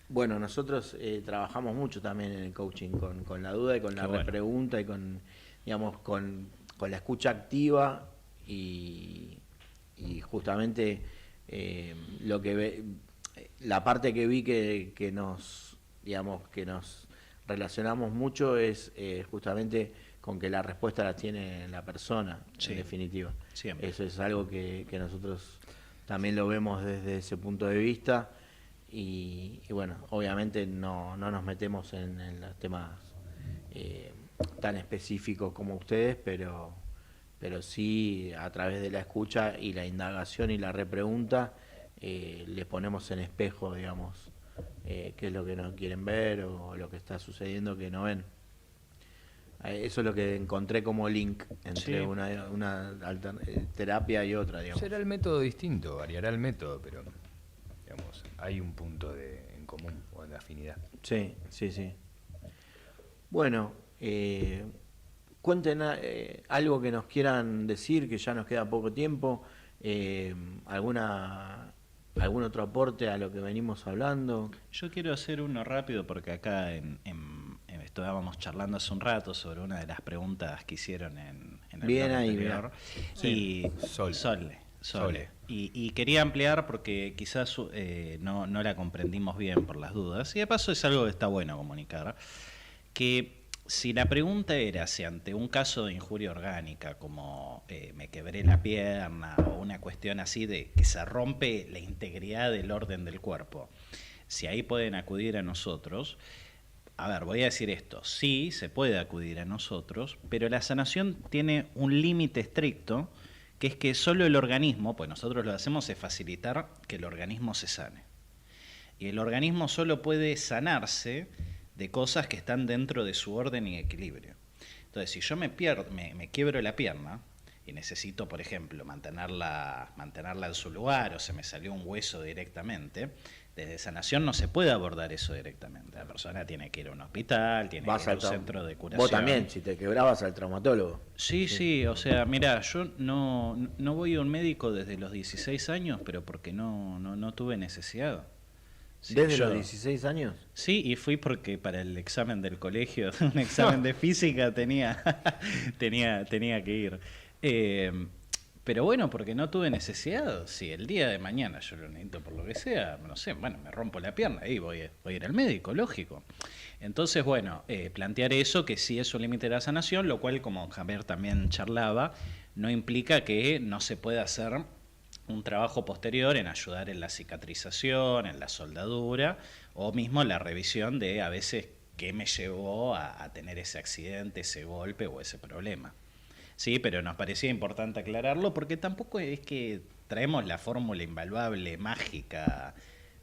bueno, nosotros trabajamos mucho también en el coaching con la duda y con la Qué bueno. repregunta y con, digamos, con la escucha activa y justamente lo que la parte que vi que nos, digamos, que nos relacionamos mucho es justamente con que la respuesta la tiene la persona, Sí, en definitiva. siempre. Eso es algo que nosotros también lo vemos desde ese punto de vista y bueno, obviamente no nos metemos en los temas tan específicos como ustedes, pero sí a través de la escucha y la indagación y la repregunta les ponemos en espejo, digamos, qué es lo que no quieren ver o lo que está sucediendo que no ven. Eso es lo que encontré como link entre Sí. una terapia y otra, digamos. Será el método distinto, variará el método, pero digamos, hay un punto en común o de afinidad. Sí, sí, sí. Bueno, cuenten algo que nos quieran decir, que ya nos queda poco tiempo, algún otro aporte a lo que venimos hablando. Yo quiero hacer uno rápido porque acá estábamos charlando hace un rato sobre una de las preguntas que hicieron en el Bien blog ahí, anterior. mirá. Y Sole. Sole. Y quería ampliar porque quizás no la comprendimos bien por las dudas. Y de paso es algo que está bueno comunicar. Que si la pregunta era si ante un caso de injuria orgánica, como me quebré la pierna o una cuestión así de que se rompe la integridad del orden del cuerpo, si ahí pueden acudir a nosotros. A ver, voy a decir esto, sí, se puede acudir a nosotros, pero la sanación tiene un límite estricto, que es que solo el organismo, pues nosotros lo que hacemos es facilitar que el organismo se sane. Y el organismo solo puede sanarse de cosas que están dentro de su orden y equilibrio. Entonces, si yo me quiebro la pierna y necesito, por ejemplo, mantenerla en su lugar o se me salió un hueso directamente, desde sanación no se puede abordar eso directamente. La persona tiene que ir a un hospital, tiene que ir a un centro de curación. Vos también, si te quebrabas al traumatólogo. Sí, o sea, mira, yo no voy a un médico desde los 16 años, pero porque no tuve necesidad. Sí, ¿Desde yo- los 16 años? Sí, y fui porque para el examen del colegio, un examen de física tenía que ir. Pero bueno, porque no tuve necesidad. Si el día de mañana yo lo necesito por lo que sea, no sé, bueno, me rompo la pierna y voy a ir al médico, lógico. Entonces, bueno, plantear eso, que sí es un límite de la sanación, lo cual, como Javier también charlaba, no implica que no se pueda hacer un trabajo posterior en ayudar en la cicatrización, en la soldadura, o mismo la revisión de a veces qué me llevó a tener ese accidente, ese golpe o ese problema. Sí, pero nos parecía importante aclararlo porque tampoco es que traemos la fórmula invaluable, mágica,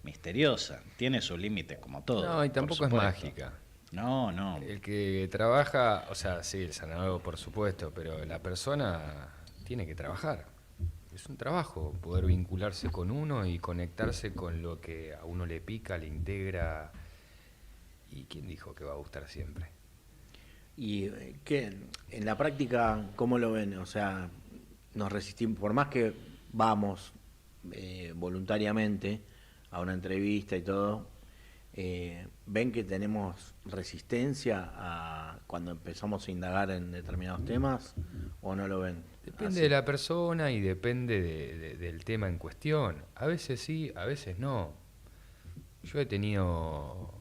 misteriosa. Tiene sus límites como todo. No, y tampoco es por supuesto. mágica. No. El que trabaja, o sea, sí, el sanador por supuesto, pero la persona tiene que trabajar. Es un trabajo poder vincularse con uno y conectarse con lo que a uno le pica, le integra. ¿Y quién dijo que va a gustar siempre? ¿Y qué, en la práctica, cómo lo ven? O sea, nos resistimos, por más que vamos voluntariamente a una entrevista y todo, ¿ven que tenemos resistencia cuando empezamos a indagar en determinados temas o no lo ven? Depende Así. de la persona y depende del tema en cuestión. A veces sí, a veces no. Yo he tenido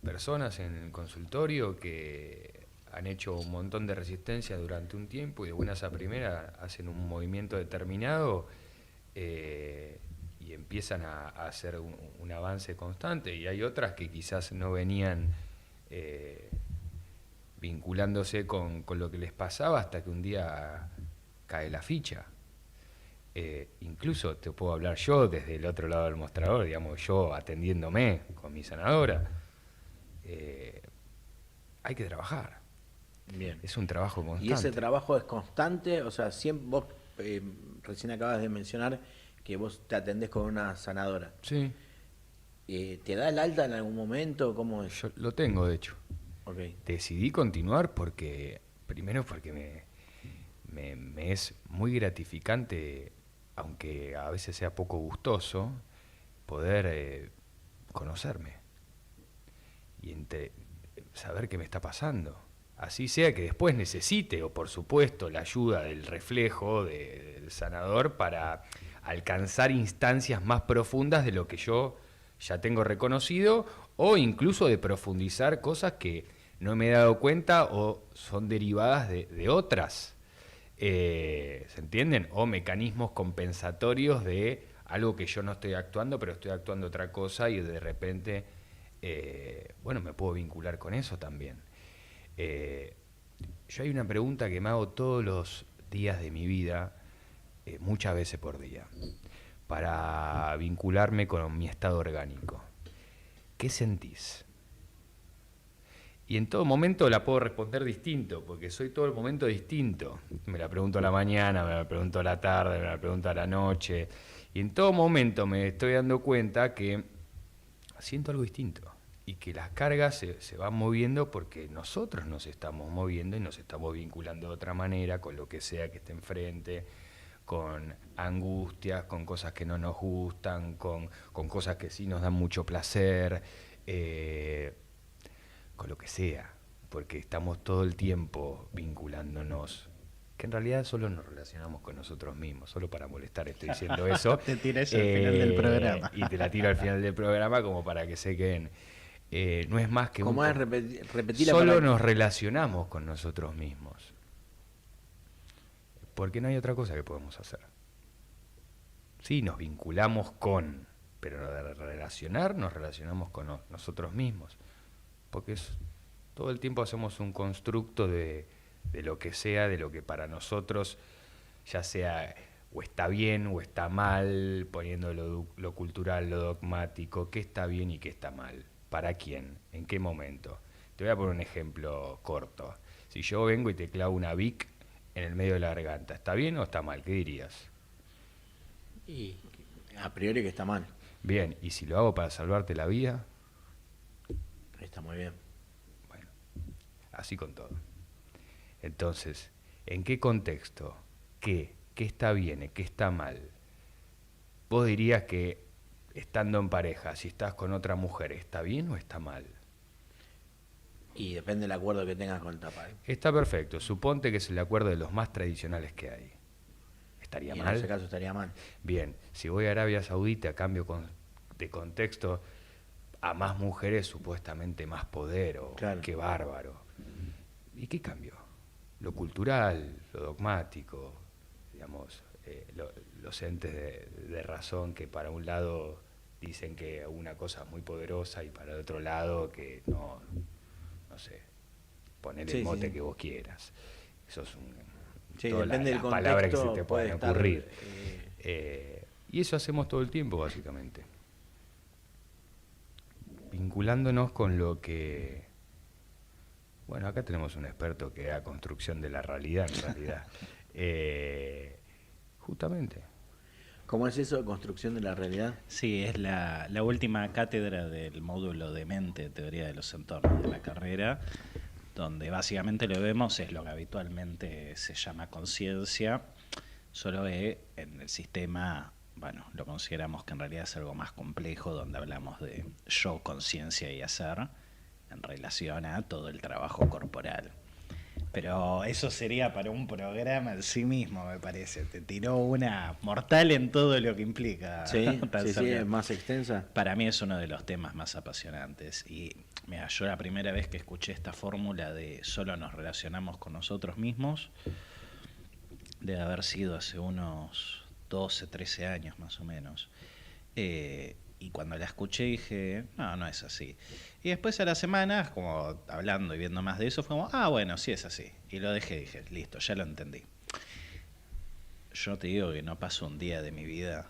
personas en el consultorio que han hecho un montón de resistencia durante un tiempo y de buenas a primeras hacen un movimiento determinado y empiezan a hacer un avance constante. Y hay otras que quizás no venían vinculándose con lo que les pasaba hasta que un día cae la ficha. Incluso te puedo hablar yo desde el otro lado del mostrador, digamos, yo atendiéndome con mi sanadora. Hay que trabajar. Bien. Es un trabajo constante. ¿Y ese trabajo es constante? O sea, siempre vos recién acabas de mencionar que vos te atendés con una sanadora. Sí, ¿Te da el alta en algún momento? ¿Cómo es? yo lo tengo, de hecho. Ok. Decidí continuar primero porque me es muy gratificante, aunque a veces sea poco gustoso, poder conocerme y saber qué me está pasando. Así sea que después necesite, o por supuesto, la ayuda del reflejo del sanador para alcanzar instancias más profundas de lo que yo ya tengo reconocido, o incluso de profundizar cosas que no me he dado cuenta o son derivadas de otras. ¿Se entienden? O mecanismos compensatorios de algo que yo no estoy actuando, pero estoy actuando otra cosa y de repente, me puedo vincular con eso también. Yo hay una pregunta que me hago todos los días de mi vida, muchas veces por día, para vincularme con mi estado orgánico. ¿Qué sentís? Y en todo momento la puedo responder distinto, porque soy todo el momento distinto. Me la pregunto a la mañana, me la pregunto a la tarde, me la pregunto a la noche. Y en todo momento me estoy dando cuenta que siento algo distinto. Y que las cargas se van moviendo porque nosotros nos estamos moviendo y nos estamos vinculando de otra manera con lo que sea que esté enfrente, con angustias, con cosas que no nos gustan, con cosas que sí nos dan mucho placer, con lo que sea, porque estamos todo el tiempo vinculándonos, que en realidad solo nos relacionamos con nosotros mismos, solo para molestar estoy diciendo eso. Te tiré eso al final del programa. Y te la tiro al final del programa como para que se queden. No es más que ¿Cómo es repetir la solo palabra? nos relacionamos con nosotros mismos, porque no hay otra cosa que podemos hacer. Sí, nos vinculamos con, pero de relacionar nos relacionamos con nosotros mismos, porque todo el tiempo hacemos un constructo de lo que sea, de lo que para nosotros ya sea o está bien o está mal, poniendo lo cultural, lo dogmático, qué está bien y qué está mal. ¿Para quién? ¿En qué momento? Te voy a poner un ejemplo corto. Si yo vengo y te clavo una Bic en el medio de la garganta, ¿está bien o está mal? ¿Qué dirías? Y a priori que está mal. Bien, ¿y si lo hago para salvarte la vida? Está muy bien. Bueno, así con todo. Entonces, ¿en qué contexto? ¿Qué está bien? ¿Qué está mal? Vos dirías que estando en pareja, si estás con otra mujer, ¿está bien o está mal? Y depende del acuerdo que tengas con el tapar. Está perfecto. Suponte que es el acuerdo de los más tradicionales que hay. ¿Estaría Y mal? en ese caso estaría mal. Bien, si voy a Arabia Saudita, cambio de contexto, a más mujeres, supuestamente más poder, Claro. Qué bárbaro. ¿Y qué cambió? Lo cultural, lo dogmático, digamos, los entes de razón que para un lado dicen que una cosa es muy poderosa y para el otro lado que no sé, poner el mote que vos quieras. Eso es Sí, todas depende del las palabras que se contexto, te puede pueden estar, ocurrir. Y eso hacemos todo el tiempo, básicamente. Vinculándonos con lo que... Bueno, acá tenemos un experto que da construcción de la realidad, en realidad. Justamente. ¿Cómo es eso, construcción de la realidad? Sí, es la última cátedra del módulo de mente, teoría de los entornos de la carrera, donde básicamente lo que vemos es lo que habitualmente se llama conciencia, solo que en el sistema, bueno, lo consideramos que en realidad es algo más complejo, donde hablamos de yo, conciencia y hacer, en relación a todo el trabajo corporal. Pero eso sería para un programa en sí mismo, me parece. Te tiró una mortal en todo lo que implica. Sí, es más extensa. Para mí es uno de los temas más apasionantes. Y mira, yo la primera vez que escuché esta fórmula de solo nos relacionamos con nosotros mismos, debe haber sido hace unos 12, 13 años más o menos. Y cuando la escuché dije, no es así. Y después a las semanas, como hablando y viendo más de eso, fue como, bueno, sí es así. Y lo dejé, dije, listo, ya lo entendí. Yo te digo que no paso un día de mi vida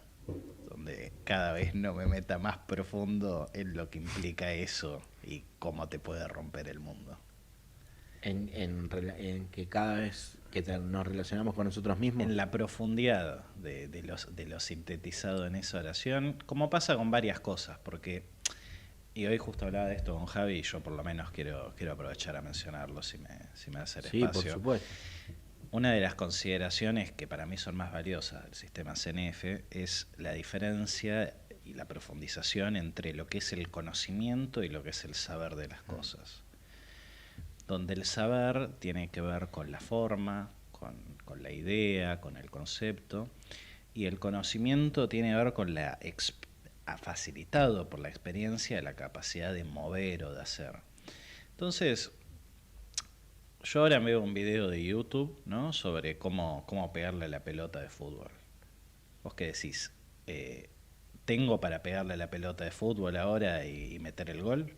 donde cada vez no me meta más profundo en lo que implica eso y cómo te puede romper el mundo. En que cada vez que nos relacionamos con nosotros mismos. En la profundidad de lo sintetizado en esa oración, como pasa con varias cosas, porque, y hoy justo hablaba de esto con Javi, y yo por lo menos quiero aprovechar a mencionarlo si me hace el espacio. Sí, por supuesto. Una de las consideraciones que para mí son más valiosas del sistema CNF es la diferencia y la profundización entre lo que es el conocimiento y lo que es el saber de las cosas. Donde el saber tiene que ver con la forma, con la idea, con el concepto, y el conocimiento tiene que ver con facilitado por la experiencia, la capacidad de mover o de hacer. Entonces, yo ahora veo un video de YouTube, ¿no?, sobre cómo pegarle a la pelota de fútbol. ¿Vos qué decís? ¿Tengo para pegarle a la pelota de fútbol ahora y meter el gol?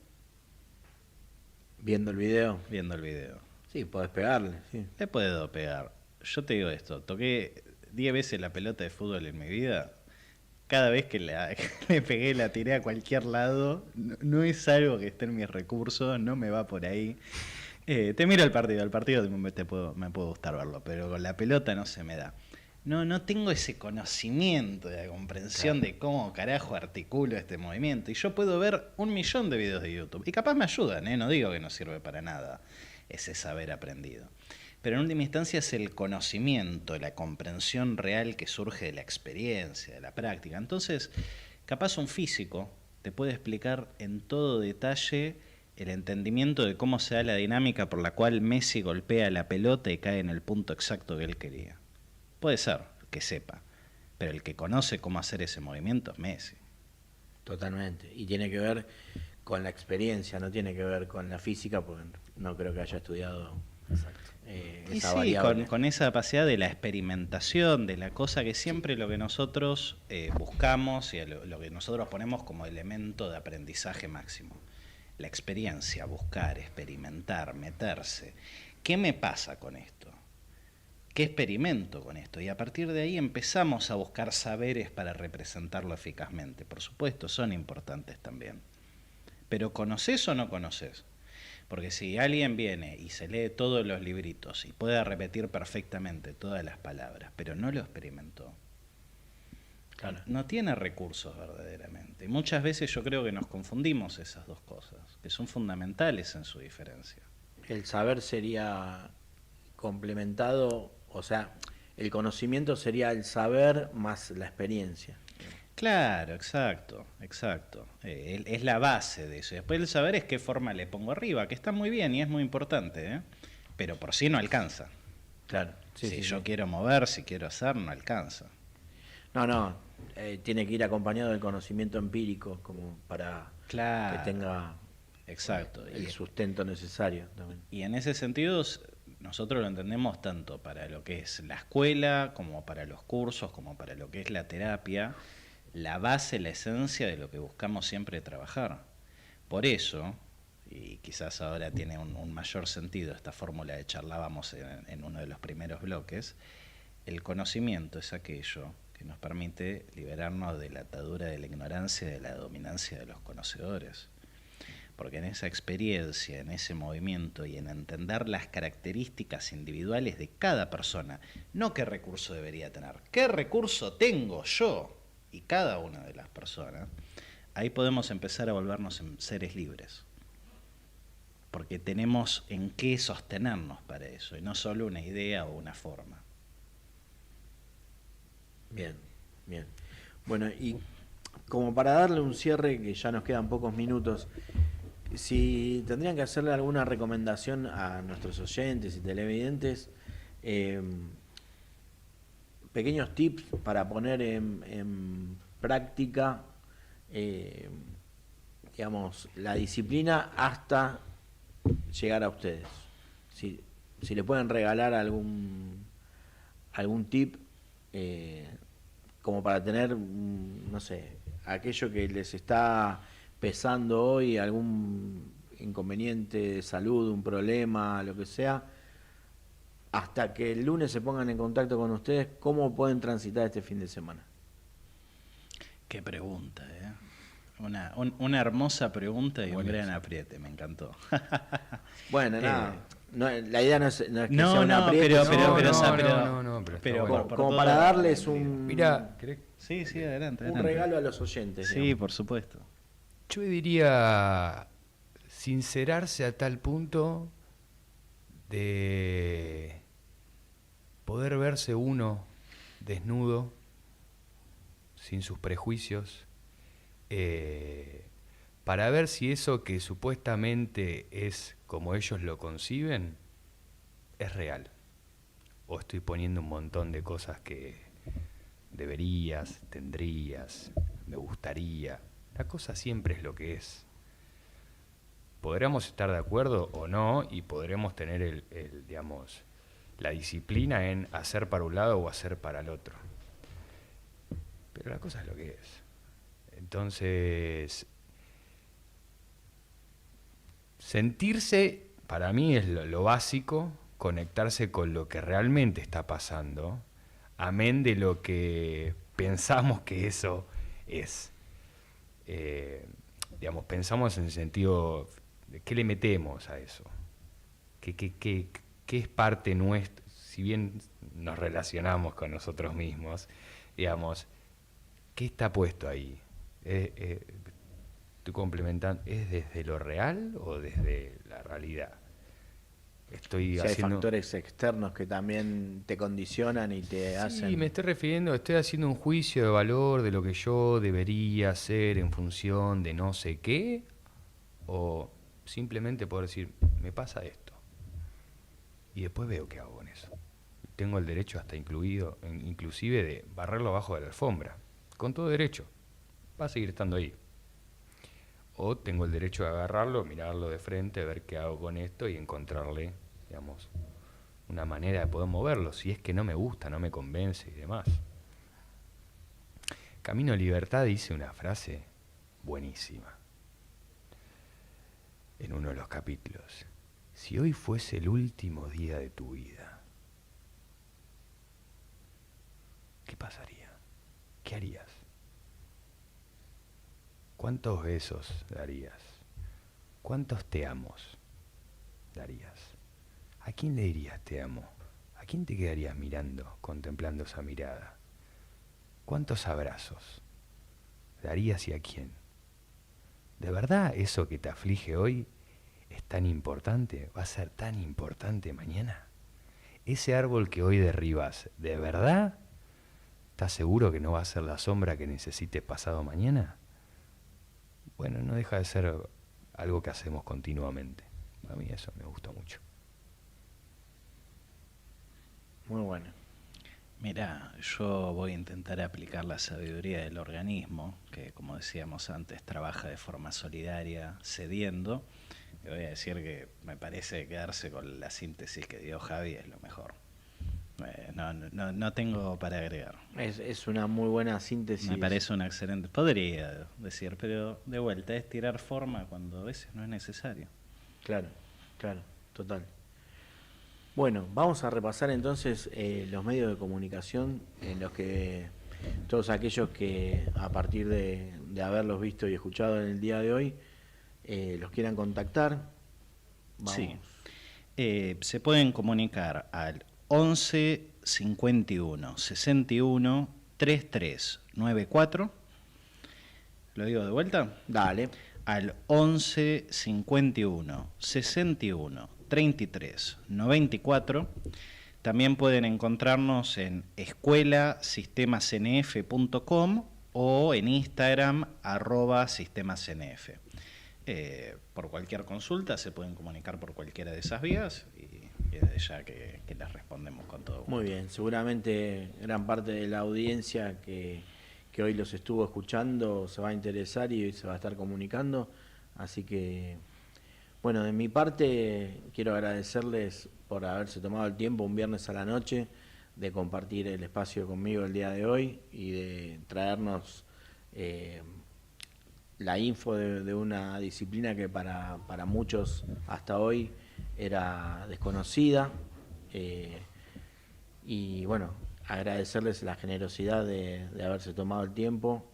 ¿Viendo el video? Viendo el video. Sí, podés pegarle. Sí. Le puedo pegar. Yo te digo esto, toqué 10 veces la pelota de fútbol en mi vida. Cada vez que le pegué, la tiré a cualquier lado. No es algo que esté en mis recursos, no me va por ahí. Te miro el partido me puede gustar verlo, pero con la pelota no se me da. No tengo ese conocimiento de la comprensión de cómo carajo articulo este movimiento. Y yo puedo ver 1.000.000 de videos de YouTube. Y capaz me ayudan, no digo que no sirve para nada ese saber aprendido. Pero en última instancia es el conocimiento, la comprensión real que surge de la experiencia, de la práctica. Entonces, capaz un físico te puede explicar en todo detalle el entendimiento de cómo se da la dinámica por la cual Messi golpea la pelota y cae en el punto exacto que él quería. Puede ser que sepa, pero el que conoce cómo hacer ese movimiento es Messi. Totalmente. Y tiene que ver con la experiencia, no tiene que ver con la física, porque no creo que haya estudiado esa variable. Con esa capacidad de la experimentación, de la cosa que siempre lo que nosotros buscamos y lo que nosotros ponemos como elemento de aprendizaje máximo. La experiencia, buscar, experimentar, meterse. ¿Qué me pasa con esto? ¿Qué experimento con esto? Y a partir de ahí empezamos a buscar saberes para representarlo eficazmente. Por supuesto, son importantes también. Pero ¿conoces o no conoces? Porque si alguien viene y se lee todos los libritos y puede repetir perfectamente todas las palabras, pero no lo experimentó, claro, no tiene recursos verdaderamente. Y muchas veces yo creo que nos confundimos esas dos cosas, que son fundamentales en su diferencia. El saber sería complementado, o sea, el conocimiento sería el saber más la experiencia. Claro, exacto. Es la base de eso. Después el saber es qué forma le pongo arriba, que está muy bien y es muy importante, pero por sí no alcanza. Claro. Si yo quiero mover, si quiero hacer, no alcanza. Tiene que ir acompañado del conocimiento empírico como para que tenga el sustento necesario también. Y en ese sentido nosotros lo entendemos tanto para lo que es la escuela, como para los cursos, como para lo que es la terapia, la base, la esencia de lo que buscamos siempre trabajar. Por eso, y quizás ahora tiene un mayor sentido esta fórmula que charlábamos en uno de los primeros bloques, el conocimiento es aquello que nos permite liberarnos de la atadura de la ignorancia y de la dominancia de los conocedores. Porque en esa experiencia, en ese movimiento y en entender las características individuales de cada persona, no qué recurso debería tener, qué recurso tengo yo y cada una de las personas, ahí podemos empezar a volvernos seres libres. Porque tenemos en qué sostenernos para eso, y no solo una idea o una forma. Bien, bien. Bueno, y como para darle un cierre, que ya nos quedan pocos minutos, si tendrían que hacerle alguna recomendación a nuestros oyentes y televidentes, pequeños tips para poner en práctica, digamos, la disciplina hasta llegar a ustedes. Si le pueden regalar algún tip, como para tener, no sé, aquello que les está pesando hoy, algún inconveniente de salud, un problema, lo que sea, hasta que el lunes se pongan en contacto con ustedes, ¿cómo pueden transitar este fin de semana? Qué pregunta, ¿eh? Una hermosa pregunta y un gran apriete, me encantó. Bueno, nada, no, la idea no es que sea un no, apriete, pero como para darles un... Mira, sí, adelante. Un regalo a los oyentes. Sí, digamos. por supuesto. yo diría sincerarse a tal punto de poder verse uno desnudo, sin sus prejuicios, para ver si eso que supuestamente es como ellos lo conciben es real, o estoy poniendo un montón de cosas que deberías, tendrías, me gustaría. La cosa siempre es lo que es. Podremos estar de acuerdo o no, y podremos tener digamos, la disciplina en hacer para un lado o hacer para el otro. Pero la cosa es lo que es. Entonces, sentirse, para mí es lo básico, conectarse con lo que realmente está pasando, amén de lo que pensamos que eso es. Digamos, pensamos en el sentido de qué le metemos a eso, qué es parte nuestra, si bien nos relacionamos con nosotros mismos, digamos, ¿qué está puesto ahí? Estoy complementando, ¿es desde lo real o desde la realidad? Si hay factores externos que también te condicionan y te hacen... Sí, me estoy refiriendo, estoy haciendo un juicio de valor de lo que yo debería hacer en función de no sé qué, o simplemente poder decir, me pasa esto, y después veo qué hago con eso. Tengo el derecho hasta inclusive de barrerlo abajo de la alfombra, con todo derecho, va a seguir estando ahí. O tengo el derecho de agarrarlo, mirarlo de frente, ver qué hago con esto y encontrarle, digamos, una manera de poder moverlo, si es que no me gusta, no me convence y demás. Camino a Libertad dice una frase buenísima en uno de los capítulos. Si hoy fuese el último día de tu vida, ¿qué pasaría? ¿Qué harías? ¿Cuántos besos darías? ¿Cuántos te amos darías? ¿A quién le dirías te amo? ¿A quién te quedarías mirando, contemplando esa mirada? ¿Cuántos abrazos darías y a quién? ¿De verdad eso que te aflige hoy es tan importante? ¿Va a ser tan importante mañana? ¿Ese árbol que hoy derribas, de verdad estás seguro que no va a ser la sombra que necesites pasado mañana? Bueno, no deja de ser algo que hacemos continuamente. A mí eso me gusta mucho. Muy bueno. Mirá, yo voy a intentar aplicar la sabiduría del organismo, que como decíamos antes, trabaja de forma solidaria, cediendo. Y voy a decir que me parece quedarse con la síntesis que dio Javi es lo mejor. No tengo para agregar. Es una muy buena síntesis. Me parece una excelente, podría decir, pero de vuelta es tirar forma cuando a veces no es necesario. Claro, total. Bueno, vamos a repasar entonces los medios de comunicación en los que todos aquellos que a partir de haberlos visto y escuchado en el día de hoy, los quieran contactar. Vamos. Sí. Se pueden comunicar al 11 51 61 33 94. ¿Lo digo de vuelta? Dale. Al 11 51 61 33 94. También pueden encontrarnos en escuelasistemasenf.com o en Instagram @sistemasnf. Por cualquier consulta se pueden comunicar por cualquiera de esas vías y desde ya que les respondemos con todo gusto. Muy bien, seguramente gran parte de la audiencia que hoy los estuvo escuchando se va a interesar y se va a estar comunicando, así que bueno, de mi parte quiero agradecerles por haberse tomado el tiempo un viernes a la noche de compartir el espacio conmigo el día de hoy y de traernos la info de una disciplina que para muchos hasta hoy era desconocida, y bueno, agradecerles la generosidad de haberse tomado el tiempo,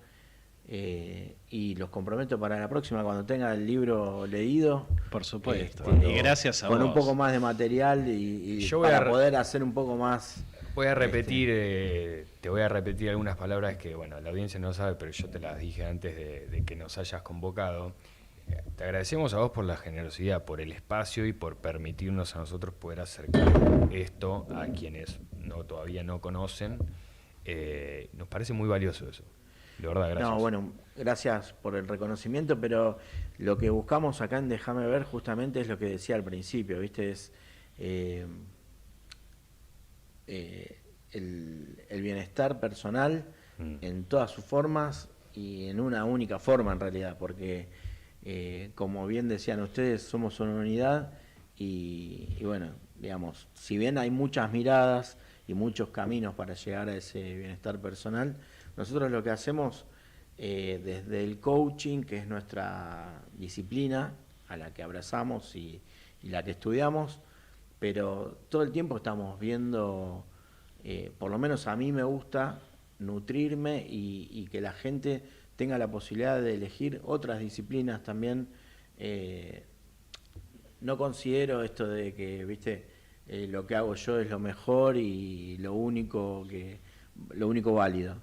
y los comprometo para la próxima cuando tenga el libro leído. Por supuesto. Y gracias a con vos. un poco más de material y Yo voy para a poder hacer un poco más. Voy a repetir, te voy a repetir algunas palabras que, bueno, la audiencia no sabe, pero yo te las dije antes de que nos hayas convocado. Te agradecemos a vos por la generosidad, por el espacio y por permitirnos a nosotros poder acercar esto a quienes todavía no conocen. Nos parece muy valioso eso. De verdad, gracias. No, bueno, gracias por el reconocimiento, pero lo que buscamos acá en Déjame Ver justamente es lo que decía al principio, ¿viste? Es el bienestar personal en todas sus formas y en una única forma en realidad, porque como bien decían ustedes, somos una unidad y bueno, digamos, si bien hay muchas miradas y muchos caminos para llegar a ese bienestar personal, nosotros lo que hacemos desde el coaching, que es nuestra disciplina a la que abrazamos y la que estudiamos, pero todo el tiempo estamos viendo, por lo menos a mí me gusta nutrirme y que la gente tenga la posibilidad de elegir otras disciplinas también. No considero esto de que, viste, lo que hago yo es lo mejor y lo único válido.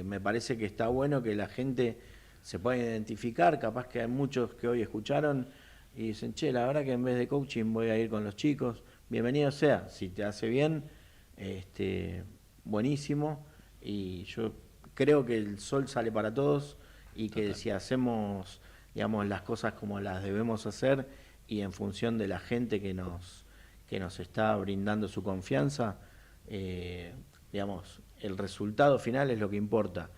Me parece que está bueno que la gente se pueda identificar, capaz que hay muchos que hoy escucharon y dicen, che, la verdad que en vez de coaching voy a ir con los chicos. Bienvenido sea, si te hace bien, buenísimo, y yo creo que el sol sale para todos y que si hacemos, digamos, las cosas como las debemos hacer y en función de la gente que nos está brindando su confianza, digamos, el resultado final es lo que importa,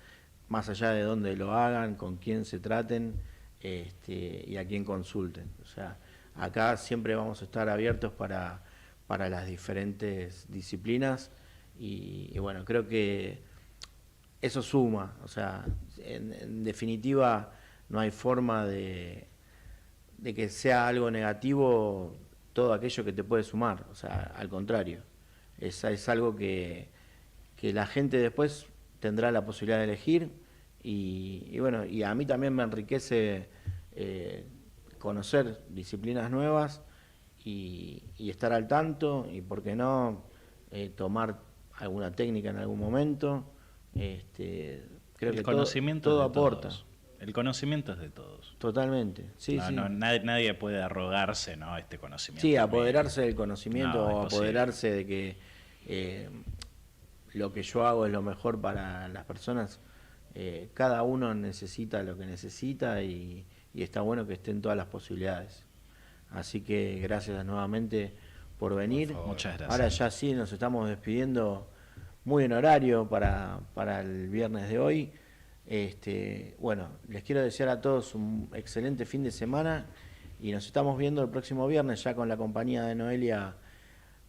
más allá de dónde lo hagan, con quién se traten y a quién consulten. O sea, acá siempre vamos a estar abiertos para las diferentes disciplinas y bueno, creo que eso suma. O sea, en definitiva no hay forma de que sea algo negativo todo aquello que te puede sumar. O sea, al contrario, es algo que la gente después tendrá la posibilidad de elegir y bueno, y a mí también me enriquece conocer disciplinas nuevas y estar al tanto y por qué no tomar alguna técnica en algún momento. Creo que todo aporta. Todos. El conocimiento es de todos. Totalmente, sí, sí. Nadie puede arrogarse, ¿no?, este conocimiento. Sí, apoderarse del conocimiento o es apoderarse de que lo que yo hago es lo mejor para las personas. Cada uno necesita lo que necesita y está bueno que estén todas las posibilidades. Así que gracias nuevamente por venir. Por favor. Muchas gracias. Ahora ya sí nos estamos despidiendo muy en horario para el viernes de hoy. Bueno, les quiero desear a todos un excelente fin de semana y nos estamos viendo el próximo viernes ya con la compañía de Noelia,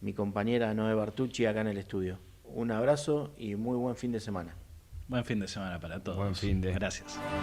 mi compañera Noé Bartucci, acá en el estudio. Un abrazo y muy buen fin de semana. Buen fin de semana para todos. Buen fin de. Gracias.